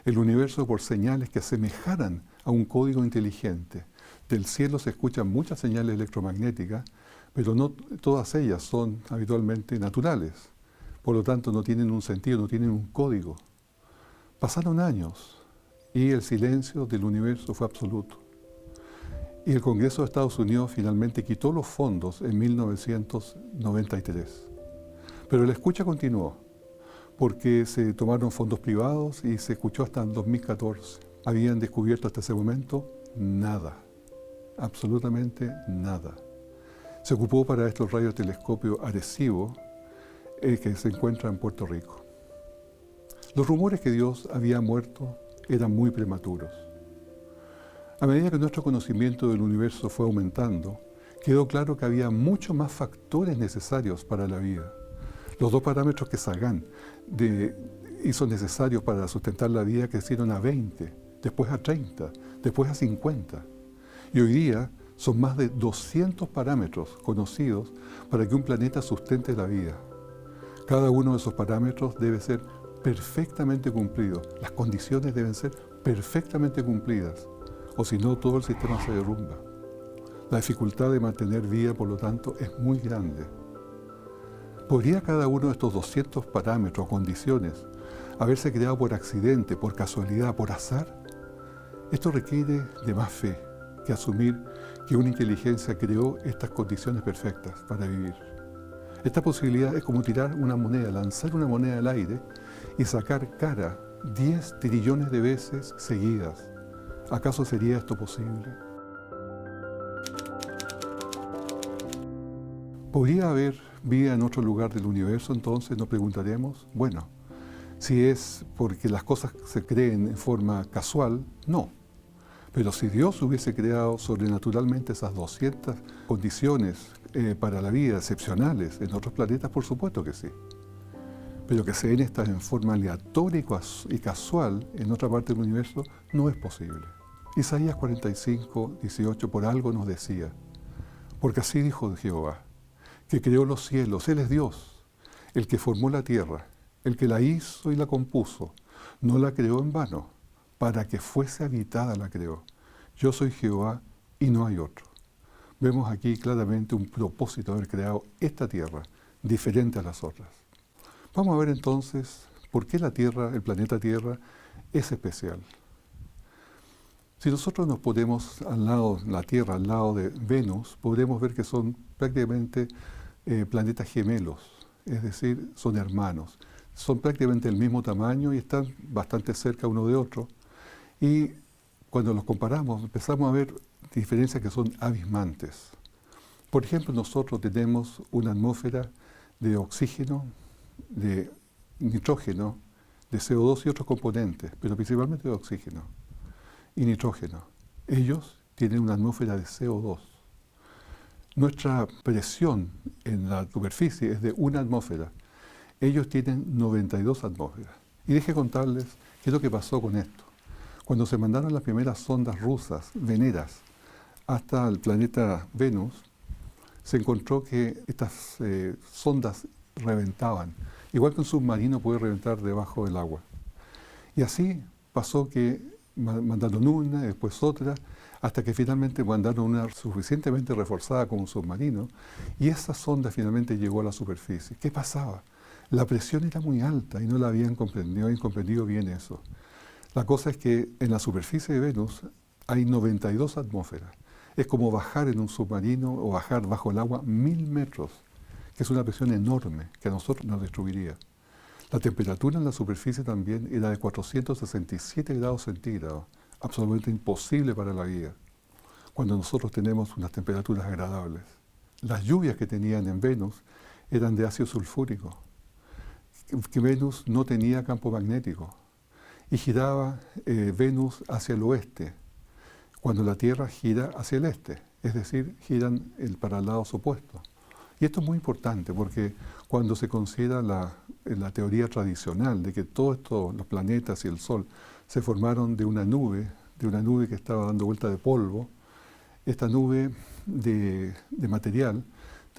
el universo por señales que asemejaran a un código inteligente. Del cielo se escuchan muchas señales electromagnéticas, pero no todas ellas son habitualmente naturales. Por lo tanto, no tienen un sentido, no tienen un código. Pasaron años y el silencio del universo fue absoluto. Y el Congreso de Estados Unidos finalmente quitó los fondos en 1993. Pero la escucha continuó, porque se tomaron fondos privados y se escuchó hasta el 2014. Habían descubierto hasta ese momento nada, absolutamente nada. Se ocupó para esto el radiotelescopio Arecibo, que se encuentra en Puerto Rico. Los rumores que Dios había muerto eran muy prematuros. A medida que nuestro conocimiento del universo fue aumentando, quedó claro que había muchos más factores necesarios para la vida. Los dos parámetros que Sagan hizo necesarios para sustentar la vida crecieron a 20, después a 30, después a 50. Y hoy día son más de 200 parámetros conocidos para que un planeta sustente la vida. Cada uno de esos parámetros debe ser perfectamente cumplido. Las condiciones deben ser perfectamente cumplidas, o si no, todo el sistema se derrumba. La dificultad de mantener vida, por lo tanto, es muy grande. ¿Podría cada uno de estos 200 parámetros o condiciones haberse creado por accidente, por casualidad, por azar? Esto requiere de más fe que asumir que una inteligencia creó estas condiciones perfectas para vivir. Esta posibilidad es como tirar una moneda, lanzar una moneda al aire y sacar cara 10 trillones de veces seguidas. ¿Acaso sería esto posible? ¿Podría haber vida en otro lugar del universo? Entonces nos preguntaremos, bueno, si es porque las cosas se creen en forma casual, no. Pero si Dios hubiese creado sobrenaturalmente esas 200 condiciones para la vida excepcionales en otros planetas, por supuesto que sí. Pero que se den estas en forma aleatoria y casual en otra parte del universo no es posible. Isaías 45, 18 por algo nos decía, porque así dijo Jehová, que creó los cielos, Él es Dios, el que formó la tierra, el que la hizo y la compuso, no la creó en vano, para que fuese habitada la creó. Yo soy Jehová y no hay otro. Vemos aquí claramente un propósito de haber creado esta tierra, diferente a las otras. Vamos a ver entonces por qué la Tierra, el planeta Tierra, es especial. Si nosotros nos ponemos al lado, la Tierra al lado de Venus, podremos ver que son prácticamente planetas gemelos, es decir, son hermanos. Son prácticamente del mismo tamaño y están bastante cerca uno de otro. Y cuando los comparamos, empezamos a ver diferencias que son abismantes. Por ejemplo, nosotros tenemos una atmósfera de oxígeno, de nitrógeno, de CO2 y otros componentes, pero principalmente de oxígeno y nitrógeno. Ellos tienen una atmósfera de CO2. Nuestra presión en la superficie es de una atmósfera. Ellos tienen 92 atmósferas. Y deje contarles qué es lo que pasó con esto. Cuando se mandaron las primeras sondas rusas, veneras, hasta el planeta Venus, se encontró que estas sondas reventaban. Igual que un submarino puede reventar debajo del agua. Y así pasó que mandaron una, después otra, hasta que finalmente mandaron una suficientemente reforzada como un submarino, y esa sonda finalmente llegó a la superficie. ¿Qué pasaba? La presión era muy alta y no la habían comprendido bien eso. La cosa es que en la superficie de Venus hay 92 atmósferas. Es como bajar en un submarino o bajar bajo el agua 1000 metros, que es una presión enorme que a nosotros nos destruiría. La temperatura en la superficie también era de 467 grados centígrados, absolutamente imposible para la vida, cuando nosotros tenemos unas temperaturas agradables. Las lluvias que tenían en Venus eran de ácido sulfúrico, que Venus no tenía campo magnético, y giraba Venus hacia el oeste, cuando la Tierra gira hacia el este, es decir, giran para lados opuestos. Y esto es muy importante porque cuando se considera la teoría tradicional de que todos los planetas y el Sol se formaron de una nube que estaba dando vuelta de polvo, esta nube de material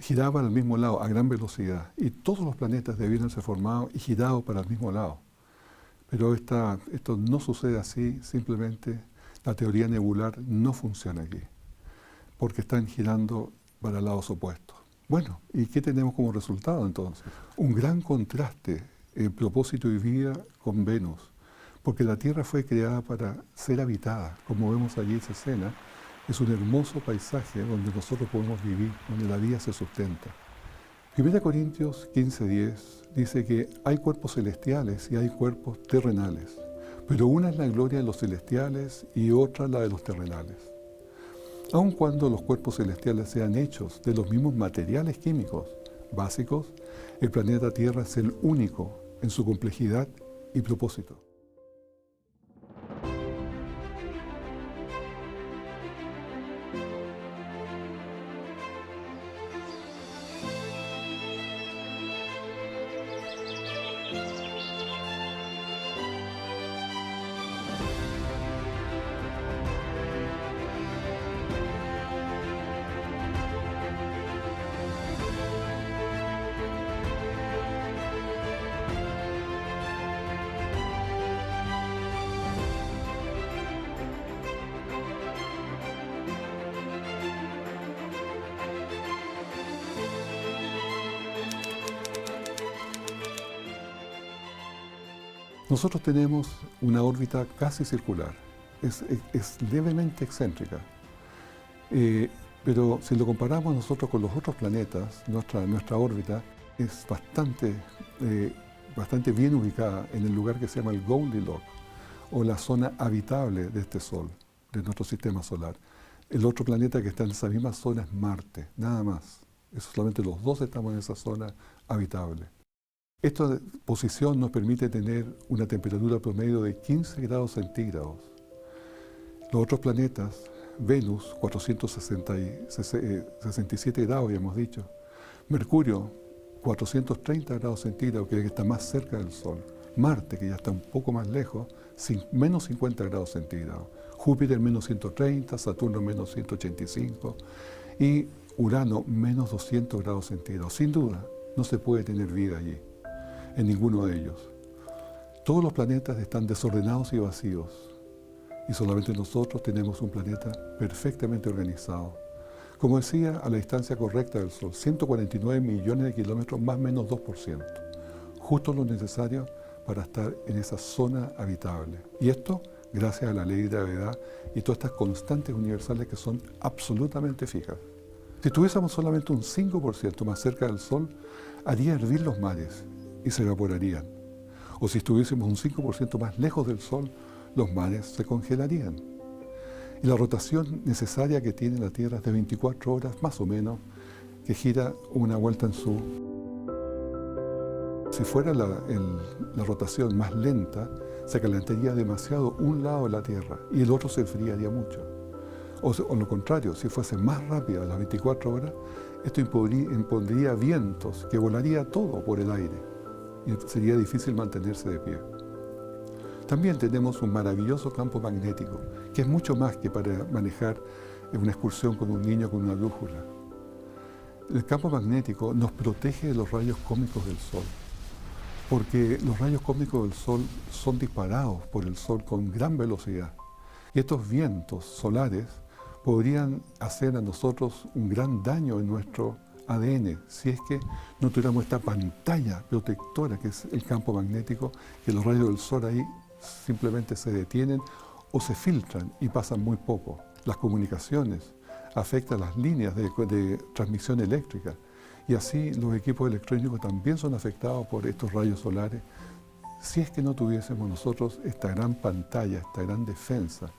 giraba al mismo lado a gran velocidad y todos los planetas debieron ser formados y girados para el mismo lado. Pero esto no sucede así, simplemente la teoría nebular no funciona aquí, porque están girando para lados opuestos. Bueno, ¿y qué tenemos como resultado entonces? Un gran contraste en propósito y vida con Venus, porque la Tierra fue creada para ser habitada. Como vemos allí esa escena, es un hermoso paisaje donde nosotros podemos vivir, donde la vida se sustenta. 1 Corintios 15:10 dice que hay cuerpos celestiales y hay cuerpos terrenales, pero una es la gloria de los celestiales y otra la de los terrenales. Aun cuando los cuerpos celestiales sean hechos de los mismos materiales químicos básicos, el planeta Tierra es el único en su complejidad y propósito. Nosotros tenemos una órbita casi circular, es levemente excéntrica, pero si lo comparamos nosotros con los otros planetas, nuestra órbita es bastante bien ubicada en el lugar que se llama el Goldilocks, o la zona habitable de este Sol, de nuestro sistema solar. El otro planeta que está en esa misma zona es Marte, nada más. Solamente los dos estamos en esa zona habitable. Esta posición nos permite tener una temperatura promedio de 15 grados centígrados. Los otros planetas, Venus, 467 grados, habíamos dicho. Mercurio, 430 grados centígrados, que está más cerca del Sol. Marte, que ya está un poco más lejos, menos 50 grados centígrados. Júpiter, menos 130, Saturno, menos 185 y Urano, menos 200 grados centígrados. Sin duda, no se puede tener vida allí, en ninguno de ellos. Todos los planetas están desordenados y vacíos, y solamente nosotros tenemos un planeta perfectamente organizado. Como decía, a la distancia correcta del Sol, 149 millones de kilómetros, más o menos 2%. Justo lo necesario para estar en esa zona habitable. Y esto gracias a la ley de gravedad y todas estas constantes universales que son absolutamente fijas. Si tuviésemos solamente un 5% más cerca del Sol, haría hervir los mares y se evaporarían. O si estuviésemos un 5% más lejos del Sol, los mares se congelarían. Y la rotación necesaria que tiene la Tierra es de 24 horas, más o menos, que gira una vuelta en su... Si fuera la rotación más lenta, se calentaría demasiado un lado de la Tierra y el otro se enfriaría mucho. O lo contrario, si fuese más rápida a las 24 horas, esto impondría vientos que volaría todo por el aire y sería difícil mantenerse de pie. También tenemos un maravilloso campo magnético, que es mucho más que para manejar una excursión con un niño con una brújula. el campo magnético nos protege de los rayos cósmicos del Sol, porque los rayos cósmicos del Sol son disparados por el Sol con gran velocidad. Y estos vientos solares podrían hacer a nosotros un gran daño en nuestro ADN si es que no tuviéramos esta pantalla protectora que es el campo magnético, que los rayos del Sol ahí simplemente se detienen o se filtran y pasan muy poco. Las comunicaciones afectan las líneas de transmisión eléctrica y así los equipos electrónicos también son afectados por estos rayos solares si es que no tuviésemos nosotros esta gran pantalla, esta gran defensa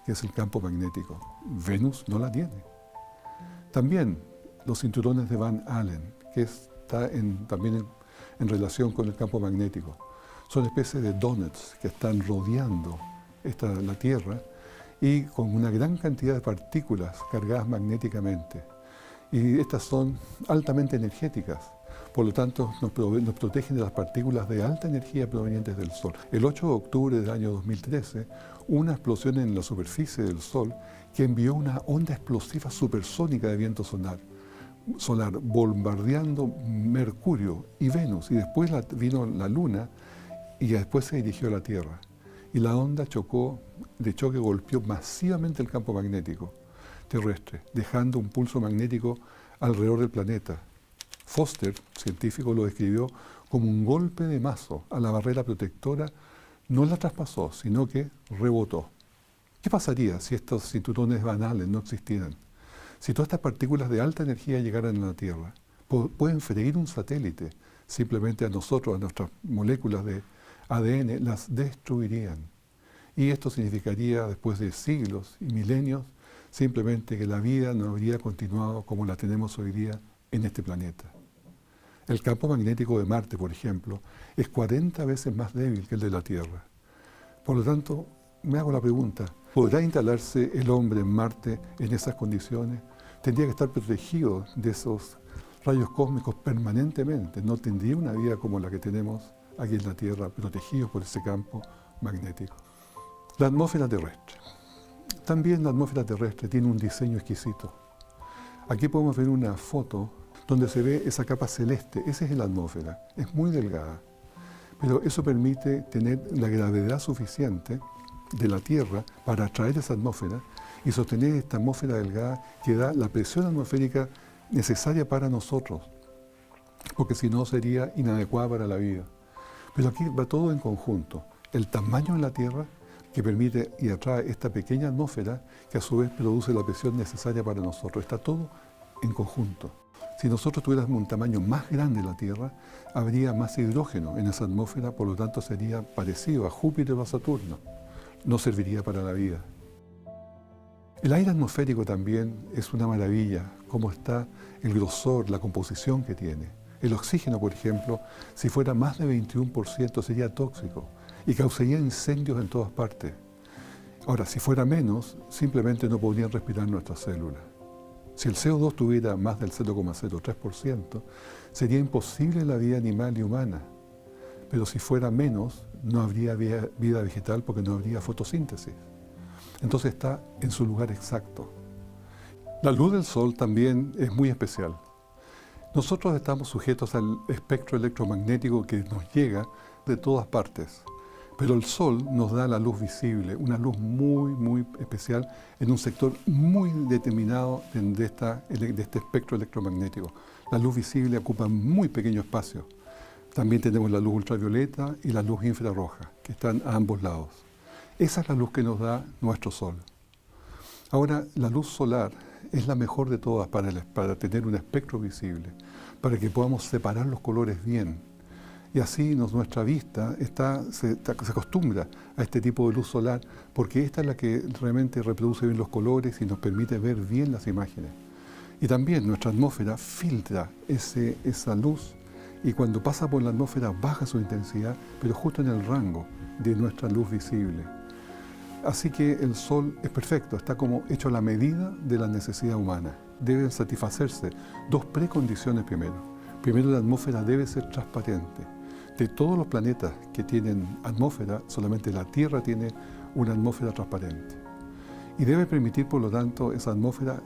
que es el campo magnético. Venus no la tiene. También los cinturones de Van Allen, que está también en relación con el campo magnético. Son especies de donuts que están rodeando la Tierra y con una gran cantidad de partículas cargadas magnéticamente. Y estas son altamente energéticas, por lo tanto nos protegen de las partículas de alta energía provenientes del Sol. El 8 de octubre del año 2013, una explosión en la superficie del Sol que envió una onda explosiva supersónica de viento solar bombardeando Mercurio y Venus, y después vino la Luna y después se dirigió a la Tierra. Y la onda de choque golpeó masivamente el campo magnético terrestre, dejando un pulso magnético alrededor del planeta. Foster, científico, lo describió como un golpe de mazo a la barrera protectora. No la traspasó, sino que rebotó. ¿Qué pasaría si estos cinturones Van Allen no existieran? Si todas estas partículas de alta energía llegaran a la Tierra, pueden freír un satélite, simplemente a nosotros, a nuestras moléculas de ADN, las destruirían. Y esto significaría, después de siglos y milenios, simplemente que la vida no habría continuado como la tenemos hoy día en este planeta. El campo magnético de Marte, por ejemplo, es 40 veces más débil que el de la Tierra. Por lo tanto, me hago la pregunta, ¿podrá instalarse el hombre en Marte en esas condiciones? Tendría que estar protegido de esos rayos cósmicos permanentemente. No tendría una vida como la que tenemos aquí en la Tierra, protegidos por ese campo magnético. La atmósfera terrestre. También la atmósfera terrestre tiene un diseño exquisito. Aquí podemos ver una foto donde se ve esa capa celeste. Esa es la atmósfera. Es muy delgada, pero eso permite tener la gravedad suficiente de la Tierra para atraer esa atmósfera y sostener esta atmósfera delgada que da la presión atmosférica necesaria para nosotros, porque si no sería inadecuada para la vida. Pero aquí va todo en conjunto. El tamaño de la Tierra que permite y atrae esta pequeña atmósfera que a su vez produce la presión necesaria para nosotros. Está todo en conjunto. Si nosotros tuviéramos un tamaño más grande de la Tierra, habría más hidrógeno en esa atmósfera, por lo tanto sería parecido a Júpiter o a Saturno. No serviría para la vida. El aire atmosférico también es una maravilla, cómo está el grosor, la composición que tiene. El oxígeno, por ejemplo, si fuera más de 21% sería tóxico y causaría incendios en todas partes. Ahora, si fuera menos, simplemente no podrían respirar nuestras células. Si el CO2 tuviera más del 0,03%, sería imposible la vida animal y humana. Pero si fuera menos, no habría vida vegetal porque no habría fotosíntesis. Entonces está en su lugar exacto. La luz del Sol también es muy especial. Nosotros estamos sujetos al espectro electromagnético que nos llega de todas partes. Pero el Sol nos da la luz visible, una luz muy, muy especial en un sector muy determinado de este espectro electromagnético. La luz visible ocupa muy pequeño espacio. También tenemos la luz ultravioleta y la luz infrarroja, que están a ambos lados. Esa es la luz que nos da nuestro Sol. Ahora, la luz solar es la mejor de todas para tener un espectro visible, para que podamos separar los colores bien. Y así nuestra vista se acostumbra a este tipo de luz solar, porque esta es la que realmente reproduce bien los colores y nos permite ver bien las imágenes. Y también nuestra atmósfera filtra esa luz y cuando pasa por la atmósfera baja su intensidad, pero justo en el rango de nuestra luz visible. Así que el Sol es perfecto, está como hecho a la medida de la necesidad humana. Deben satisfacerse dos precondiciones primero. Primero, la atmósfera debe ser transparente. De todos los planetas que tienen atmósfera, solamente la Tierra tiene una atmósfera transparente. Y debe permitir, por lo tanto, esa atmósfera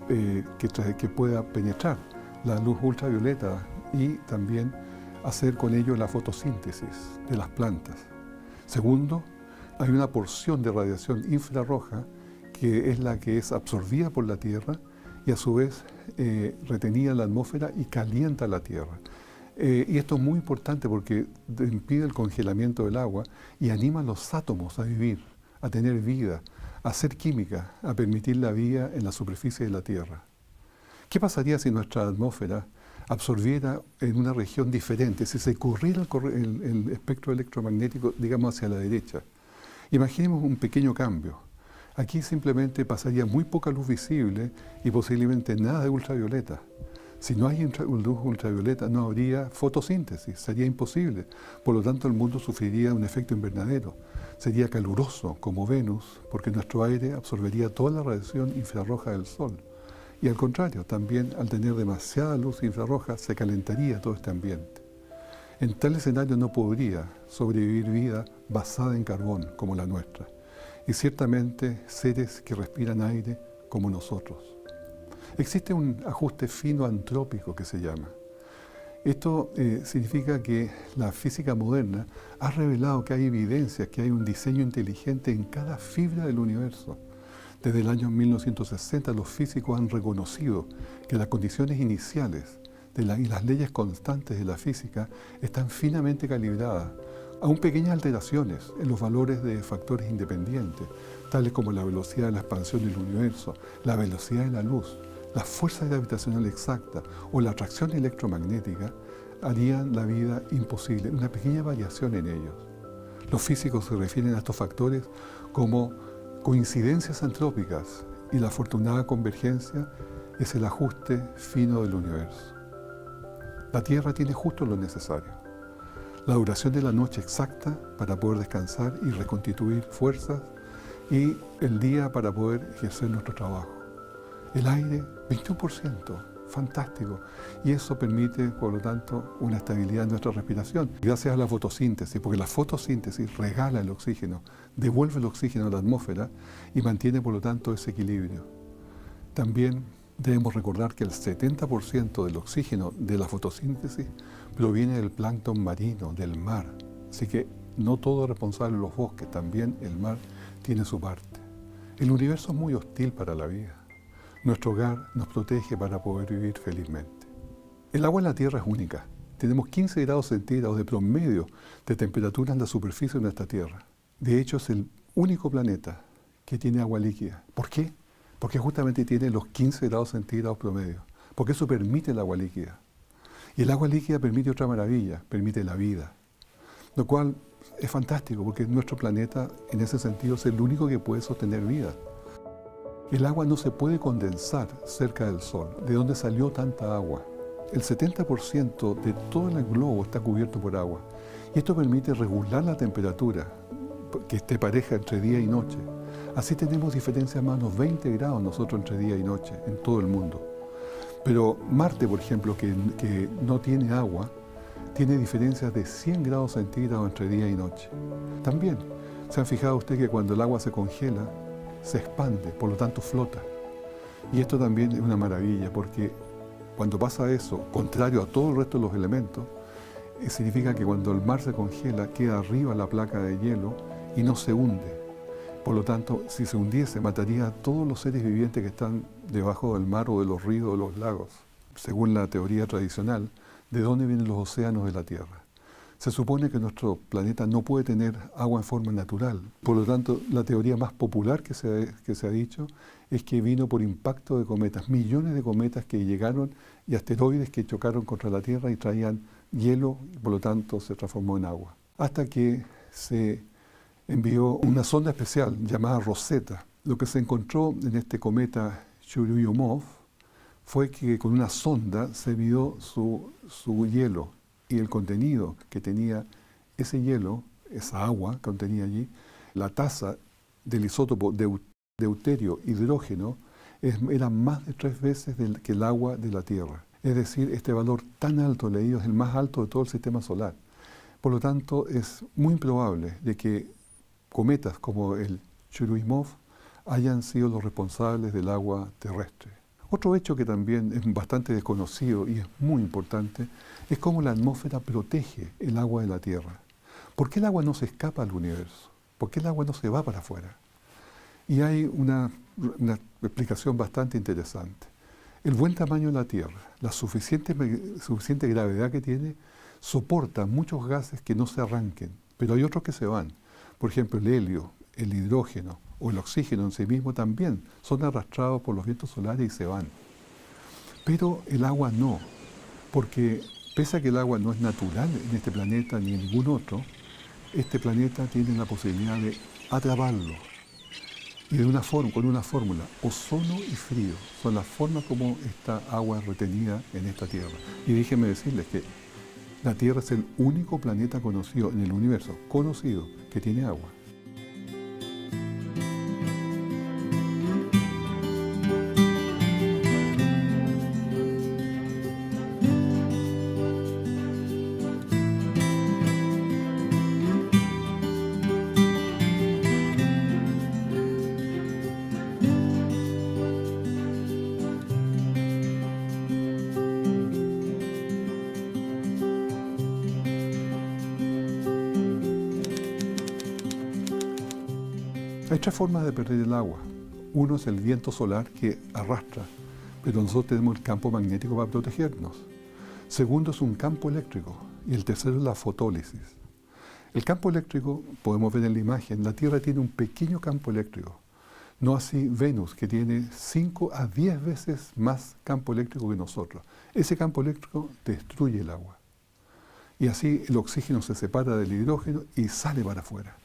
que pueda penetrar la luz ultravioleta y también hacer con ello la fotosíntesis de las plantas. Segundo, hay una porción de radiación infrarroja que es la que es absorbida por la Tierra y a su vez retenida en la atmósfera y calienta la Tierra. Y esto es muy importante porque impide el congelamiento del agua y anima a los átomos a vivir, a tener vida, a hacer química, a permitir la vida en la superficie de la Tierra. ¿Qué pasaría si nuestra atmósfera absorbiera en una región diferente, si se corriera el espectro electromagnético, digamos, hacia la derecha? Imaginemos un pequeño cambio. Aquí simplemente pasaría muy poca luz visible y posiblemente nada de ultravioleta. Si no hay luz ultravioleta, no habría fotosíntesis, sería imposible. Por lo tanto, el mundo sufriría un efecto invernadero. Sería caluroso, como Venus, porque nuestro aire absorbería toda la radiación infrarroja del Sol. Y al contrario, también al tener demasiada luz infrarroja, se calentaría todo este ambiente. En tal escenario no podría sobrevivir vida basada en carbón, como la nuestra. Y ciertamente seres que respiran aire como nosotros. Existe un ajuste fino antrópico que se llama. Esto significa que la física moderna ha revelado que hay evidencias, que hay un diseño inteligente en cada fibra del universo. Desde el año 1960 los físicos han reconocido que las condiciones iniciales y las leyes constantes de la física están finamente calibradas, aún pequeñas alteraciones en los valores de factores independientes, tales como la velocidad de la expansión del universo, la velocidad de la luz, la fuerza gravitacional exacta o la atracción electromagnética, harían la vida imposible, una pequeña variación en ellos. Los físicos se refieren a estos factores como coincidencias antrópicas y la afortunada convergencia es el ajuste fino del universo. La Tierra tiene justo lo necesario. La duración de la noche exacta para poder descansar y reconstituir fuerzas y el día para poder ejercer nuestro trabajo. El aire, 21%, fantástico. Y eso permite, por lo tanto, una estabilidad en nuestra respiración. Gracias a la fotosíntesis, porque la fotosíntesis regala el oxígeno, devuelve el oxígeno a la atmósfera y mantiene, por lo tanto, ese equilibrio. También debemos recordar que el 70% del oxígeno de la fotosíntesis proviene del plancton marino, del mar. Así que no todo es responsable de los bosques, también el mar tiene su parte. El universo es muy hostil para la vida. Nuestro hogar nos protege para poder vivir felizmente. El agua en la Tierra es única. Tenemos 15 grados centígrados de promedio de temperatura en la superficie de nuestra Tierra. De hecho, es el único planeta que tiene agua líquida. ¿Por qué? Porque justamente tiene los 15 grados centígrados promedio. Porque eso permite el agua líquida. Y el agua líquida permite otra maravilla, permite la vida. Lo cual es fantástico, porque nuestro planeta, en ese sentido, es el único que puede sostener vida. El agua no se puede condensar cerca del Sol. ¿De dónde salió tanta agua? El 70% de todo el globo está cubierto por agua. Y esto permite regular la temperatura, que esté pareja entre día y noche. Así tenemos diferencias más o menos 20 grados nosotros entre día y noche en todo el mundo. Pero Marte, por ejemplo, que no tiene agua, tiene diferencias de 100 grados centígrados entre día y noche. También, ¿se han fijado ustedes que cuando el agua se congela, se expande, por lo tanto flota? Y esto también es una maravilla, porque cuando pasa eso, contrario a todo el resto de los elementos, significa que cuando el mar se congela, queda arriba la placa de hielo y no se hunde. Por lo tanto, si se hundiese, mataría a todos los seres vivientes que están debajo del mar o de los ríos o de los lagos. Según la teoría tradicional, ¿de dónde vienen los océanos de la Tierra? Se supone que nuestro planeta no puede tener agua en forma natural. Por lo tanto, la teoría más popular que se ha dicho es que vino por impacto de cometas, millones de cometas que llegaron y asteroides que chocaron contra la Tierra y traían hielo y por lo tanto se transformó en agua. Hasta que se envió una sonda especial llamada Rosetta. Lo que se encontró en este cometa Churyumov fue que con una sonda se midió su hielo y el contenido que tenía ese hielo, esa agua que contenía allí, la tasa del isótopo deuterio hidrógeno era más de 3 veces que el agua de la Tierra. Es decir, este valor tan alto leído es el más alto de todo el sistema solar. Por lo tanto, es muy improbable de que cometas como el Churyumov hayan sido los responsables del agua terrestre. Otro hecho que también es bastante desconocido y es muy importante es cómo la atmósfera protege el agua de la Tierra. ¿Por qué el agua no se escapa al universo? ¿Por qué el agua no se va para afuera? Y hay una explicación bastante interesante. El buen tamaño de la Tierra, la suficiente gravedad que tiene, soporta muchos gases que no se arranquen, pero hay otros que se van. Por ejemplo, el helio, el hidrógeno o el oxígeno en sí mismo también son arrastrados por los vientos solares y se van. Pero el agua no, porque pese a que el agua no es natural en este planeta ni en ningún otro, este planeta tiene la posibilidad de atraparlo. Y con una fórmula, ozono y frío, son las formas como esta agua es retenida en esta Tierra. Y déjenme decirles que la Tierra es el único planeta conocido en el universo, conocido, que tiene agua. Hay tres formas de perder el agua. Uno es el viento solar que arrastra, pero nosotros tenemos el campo magnético para protegernos. Segundo es un campo eléctrico y el tercero es la fotólisis. El campo eléctrico, podemos ver en la imagen, la Tierra tiene un pequeño campo eléctrico. No así Venus, que tiene 5 a 10 veces más campo eléctrico que nosotros. Ese campo eléctrico destruye el agua. Y así el oxígeno se separa del hidrógeno y sale para afuera.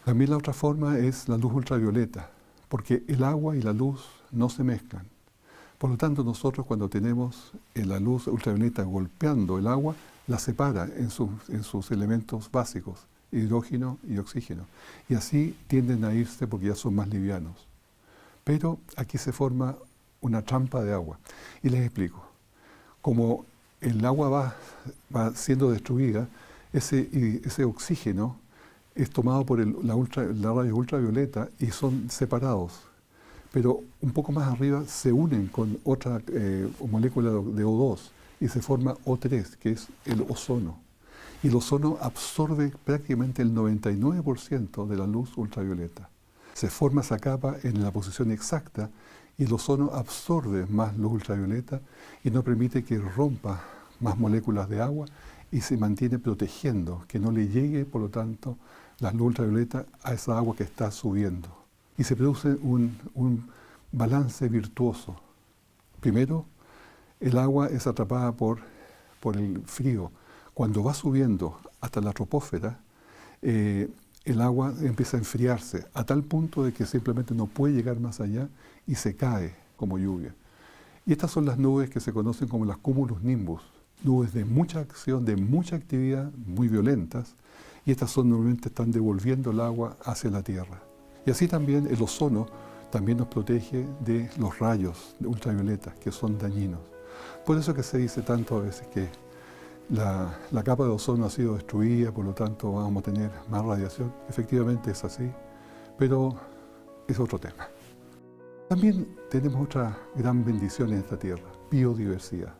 También la otra forma es la luz ultravioleta, porque el agua y la luz no se mezclan. Por lo tanto, nosotros cuando tenemos la luz ultravioleta golpeando el agua, la separa en sus elementos básicos, hidrógeno y oxígeno. Y así tienden a irse porque ya son más livianos. Pero aquí se forma una trampa de agua. Y les explico. Como el agua va siendo destruida, ese oxígeno es tomado por la rayos ultravioleta y son separados. Pero un poco más arriba se unen con otra molécula de O2 y se forma O3, que es el ozono. Y el ozono absorbe prácticamente el 99% de la luz ultravioleta. Se forma esa capa en la posición exacta y el ozono absorbe más luz ultravioleta y no permite que rompa más moléculas de agua y se mantiene protegiendo, que no le llegue, por lo tanto, la luz ultravioleta a esa agua que está subiendo. Y se produce un balance virtuoso. Primero, el agua es atrapada por el frío. Cuando va subiendo hasta la troposfera, el agua empieza a enfriarse a tal punto de que simplemente no puede llegar más allá y se cae como lluvia. Y estas son las nubes que se conocen como las cumulus nimbus, nubes de mucha acción, de mucha actividad, muy violentas, y estas normalmente están devolviendo el agua hacia la Tierra. Y así también el ozono también nos protege de los rayos ultravioletas que son dañinos. Por eso que se dice tanto a veces que la capa de ozono ha sido destruida, por lo tanto vamos a tener más radiación. Efectivamente es así, pero es otro tema. También tenemos otra gran bendición en esta tierra, biodiversidad.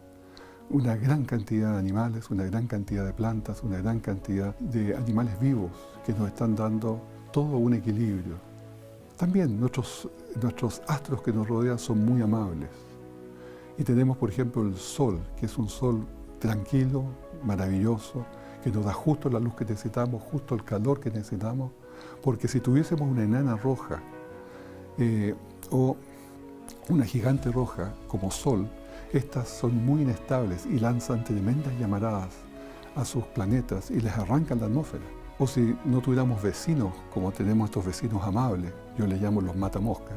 Una gran cantidad de animales, una gran cantidad de plantas, una gran cantidad de animales vivos que nos están dando todo un equilibrio. También nuestros astros que nos rodean son muy amables. Y tenemos, por ejemplo, el Sol, que es un Sol tranquilo, maravilloso, que nos da justo la luz que necesitamos, justo el calor que necesitamos, porque si tuviésemos una enana roja o una gigante roja como Sol, estas son muy inestables y lanzan tremendas llamaradas a sus planetas y les arrancan la atmósfera. O si no tuviéramos vecinos, como tenemos estos vecinos amables, yo les llamo los matamoscas,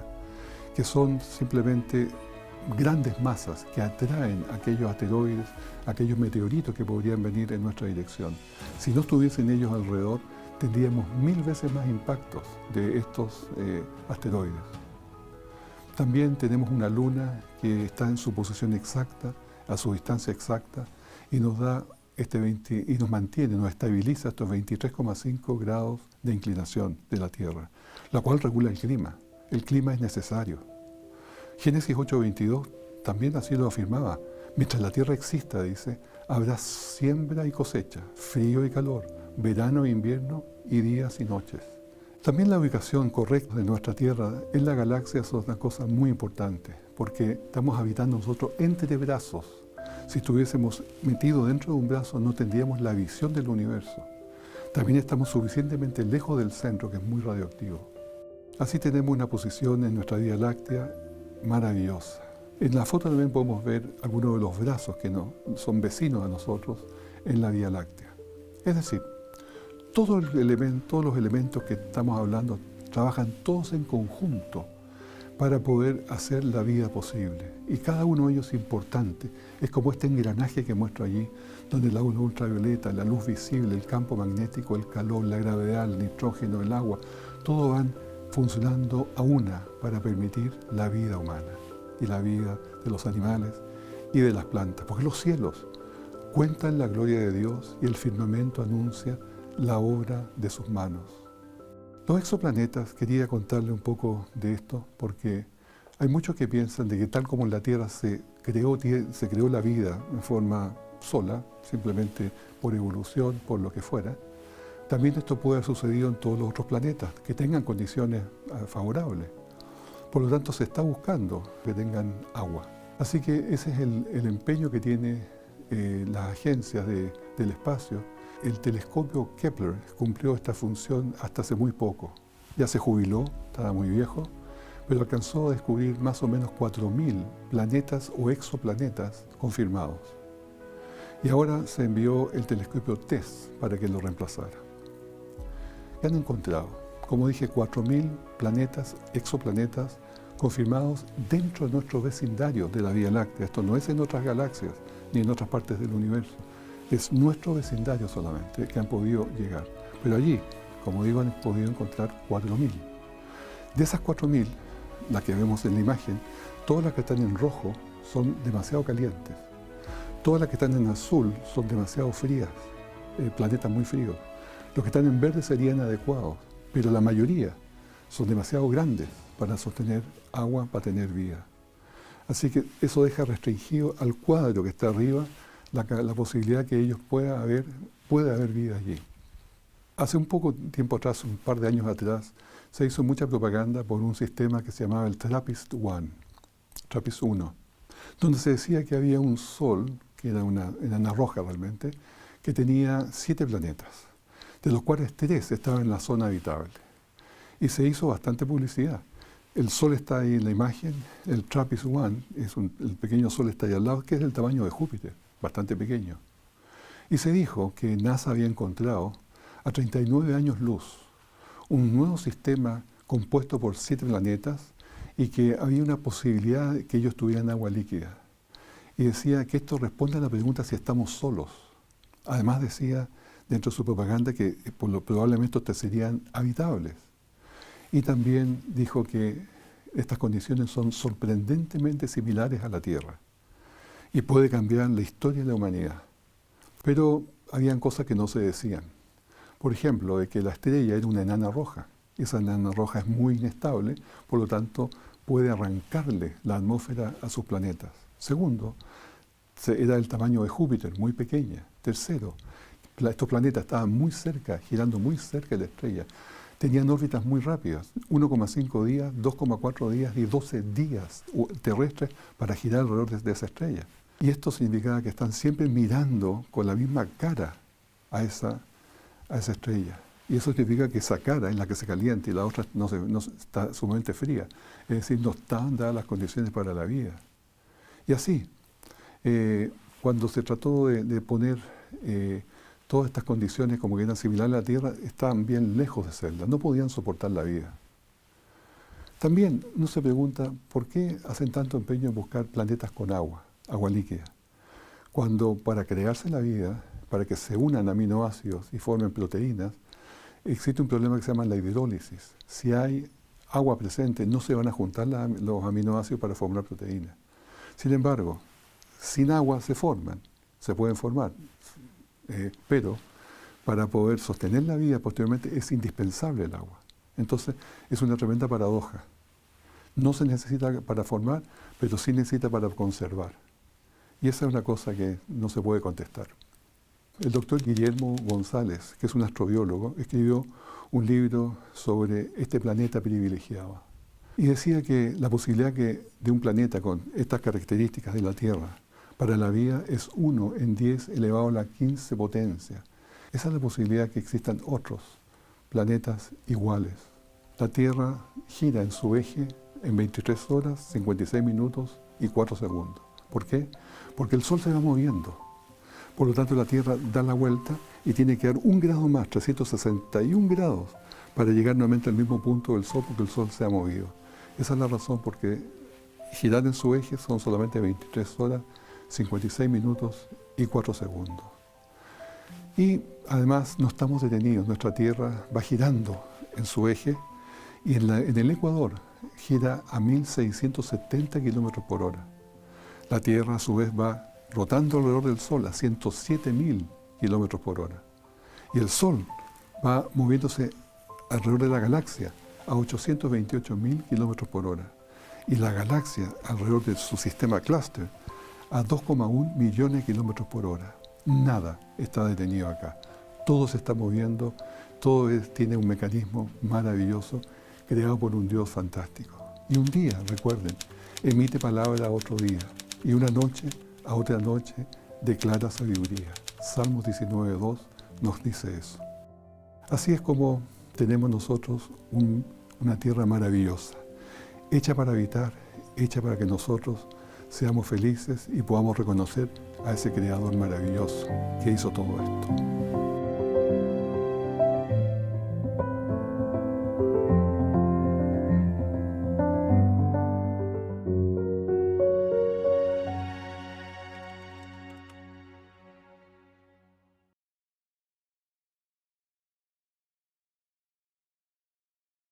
que son simplemente grandes masas que atraen aquellos asteroides, aquellos meteoritos que podrían venir en nuestra dirección. Si no estuviesen ellos alrededor, tendríamos 1000 veces más impactos de estos asteroides. También tenemos una luna que está en su posición exacta, a su distancia exacta, y nos da y nos mantiene, nos estabiliza estos 23,5 grados de inclinación de la Tierra, la cual regula el clima. El clima es necesario. Génesis 8:22 también así lo afirmaba. Mientras la tierra exista, dice, habrá siembra y cosecha, frío y calor, verano e invierno y días y noches. También la ubicación correcta de nuestra Tierra en la galaxia es una cosa muy importante, porque estamos habitando nosotros entre brazos. Si estuviésemos metidos dentro de un brazo no tendríamos la visión del universo. También estamos suficientemente lejos del centro, que es muy radioactivo. Así tenemos una posición en nuestra Vía Láctea maravillosa. En la foto también podemos ver algunos de los brazos que son vecinos a nosotros en la Vía Láctea. Es decir, todos los elementos que estamos hablando trabajan todos en conjunto para poder hacer la vida posible. Y cada uno de ellos es importante. Es como este engranaje que muestro allí, donde la luz ultravioleta, la luz visible, el campo magnético, el calor, la gravedad, el nitrógeno, el agua, todo van funcionando a una para permitir la vida humana y la vida de los animales y de las plantas. Porque los cielos cuentan la gloria de Dios y el firmamento anuncia la obra de sus manos. Los exoplanetas, quería contarle un poco de esto porque hay muchos que piensan de que tal como en la Tierra se creó la vida en forma sola, simplemente por evolución, por lo que fuera, también esto puede haber sucedido en todos los otros planetas que tengan condiciones favorables. Por lo tanto, se está buscando que tengan agua. Así que ese es el empeño que tienen las agencias del espacio. El telescopio Kepler cumplió esta función hasta hace muy poco. Ya se jubiló, estaba muy viejo, pero alcanzó a descubrir más o menos 4.000 planetas o exoplanetas confirmados. Y ahora se envió el telescopio TESS para que lo reemplazara. ¿Qué han encontrado? Como dije, 4.000 planetas, exoplanetas confirmados dentro de nuestro vecindario de la Vía Láctea. Esto no es en otras galaxias ni en otras partes del universo. Es nuestro vecindario solamente que han podido llegar. Pero allí, como digo, han podido encontrar 4.000. De esas 4.000, las que vemos en la imagen, todas las que están en rojo son demasiado calientes. Todas las que están en azul son demasiado frías, planetas muy fríos. Los que están en verde serían adecuados, pero la mayoría son demasiado grandes para sostener agua, para tener vida. Así que eso deja restringido al cuadro que está arriba la posibilidad que ellos puede haber vida allí. Hace un poco tiempo atrás, un par de años atrás, se hizo mucha propaganda por un sistema que se llamaba el TRAPPIST-1, donde se decía que había un sol, que era una enana roja realmente, que tenía 7 planetas, de los cuales 3 estaban en la zona habitable. Y se hizo bastante publicidad. El Sol está ahí en la imagen, el TRAPPIST-1, el pequeño Sol está ahí al lado, que es del tamaño de Júpiter, bastante pequeño. Y se dijo que NASA había encontrado a 39 años luz un nuevo sistema compuesto por 7 planetas y que había una posibilidad de que ellos tuvieran agua líquida. Y decía que esto responde a la pregunta si estamos solos. Además decía dentro de su propaganda que probablemente estos serían habitables. Y también dijo que estas condiciones son sorprendentemente similares a la Tierra y puede cambiar la historia de la humanidad. Pero habían cosas que no se decían. Por ejemplo, de que la estrella era una enana roja. Esa enana roja es muy inestable, por lo tanto puede arrancarle la atmósfera a sus planetas. Segundo, era del tamaño de Júpiter, muy pequeña. Tercero, estos planetas estaban muy cerca, girando muy cerca de la estrella. Tenían órbitas muy rápidas, 1,5 días, 2,4 días y 12 días terrestres para girar alrededor de esa estrella. Y esto significaba que están siempre mirando con la misma cara a esa estrella. Y eso significa que esa cara es la que se calienta y la otra no está sumamente fría. Es decir, no estaban dadas las condiciones para la vida. Y así, cuando se trató de poner todas estas condiciones como que eran similares a la Tierra, estaban bien lejos de serla, no podían soportar la vida. También uno se pregunta, ¿por qué hacen tanto empeño en buscar planetas con agua líquida? Cuando para crearse la vida, para que se unan aminoácidos y formen proteínas, existe un problema que se llama la hidrólisis. Si hay agua presente, no se van a juntar los aminoácidos para formar proteínas. Sin embargo, sin agua se pueden formar, pero para poder sostener la vida posteriormente es indispensable el agua. Entonces es una tremenda paradoja. No se necesita para formar, pero sí necesita para conservar. Y esa es una cosa que no se puede contestar. El doctor Guillermo González, que es un astrobiólogo, escribió un libro sobre este planeta privilegiado. Y decía que la posibilidad de un planeta con estas características de la Tierra para la vida es 1 en 10 elevado a la 15 potencia. Esa es la posibilidad que existan otros planetas iguales. La Tierra gira en su eje en 23 horas, 56 minutos y 4 segundos. ¿Por qué? Porque el Sol se va moviendo. Por lo tanto, la Tierra da la vuelta y tiene que dar 1 grado más, 361 grados, para llegar nuevamente al mismo punto del Sol, porque el Sol se ha movido. Esa es la razón porque girar en su eje son solamente 23 horas, 56 minutos y 4 segundos. Y además no estamos detenidos, nuestra Tierra va girando en su eje y en el Ecuador gira a 1670 kilómetros por hora. La Tierra a su vez va rotando alrededor del Sol a 107.000 kilómetros por hora. Y el Sol va moviéndose alrededor de la galaxia a 828.000 kilómetros por hora. Y la galaxia alrededor de su sistema clúster a 2,1 millones de kilómetros por hora. Nada está detenido acá. Todo se está moviendo, todo tiene un mecanismo maravilloso creado por un Dios fantástico. Y un día, recuerden, emite palabra a otro día. Y una noche a otra noche declara sabiduría. Salmos 19:2 nos dice eso. Así es como tenemos nosotros una tierra maravillosa, hecha para habitar, hecha para que nosotros seamos felices y podamos reconocer a ese Creador maravilloso que hizo todo esto.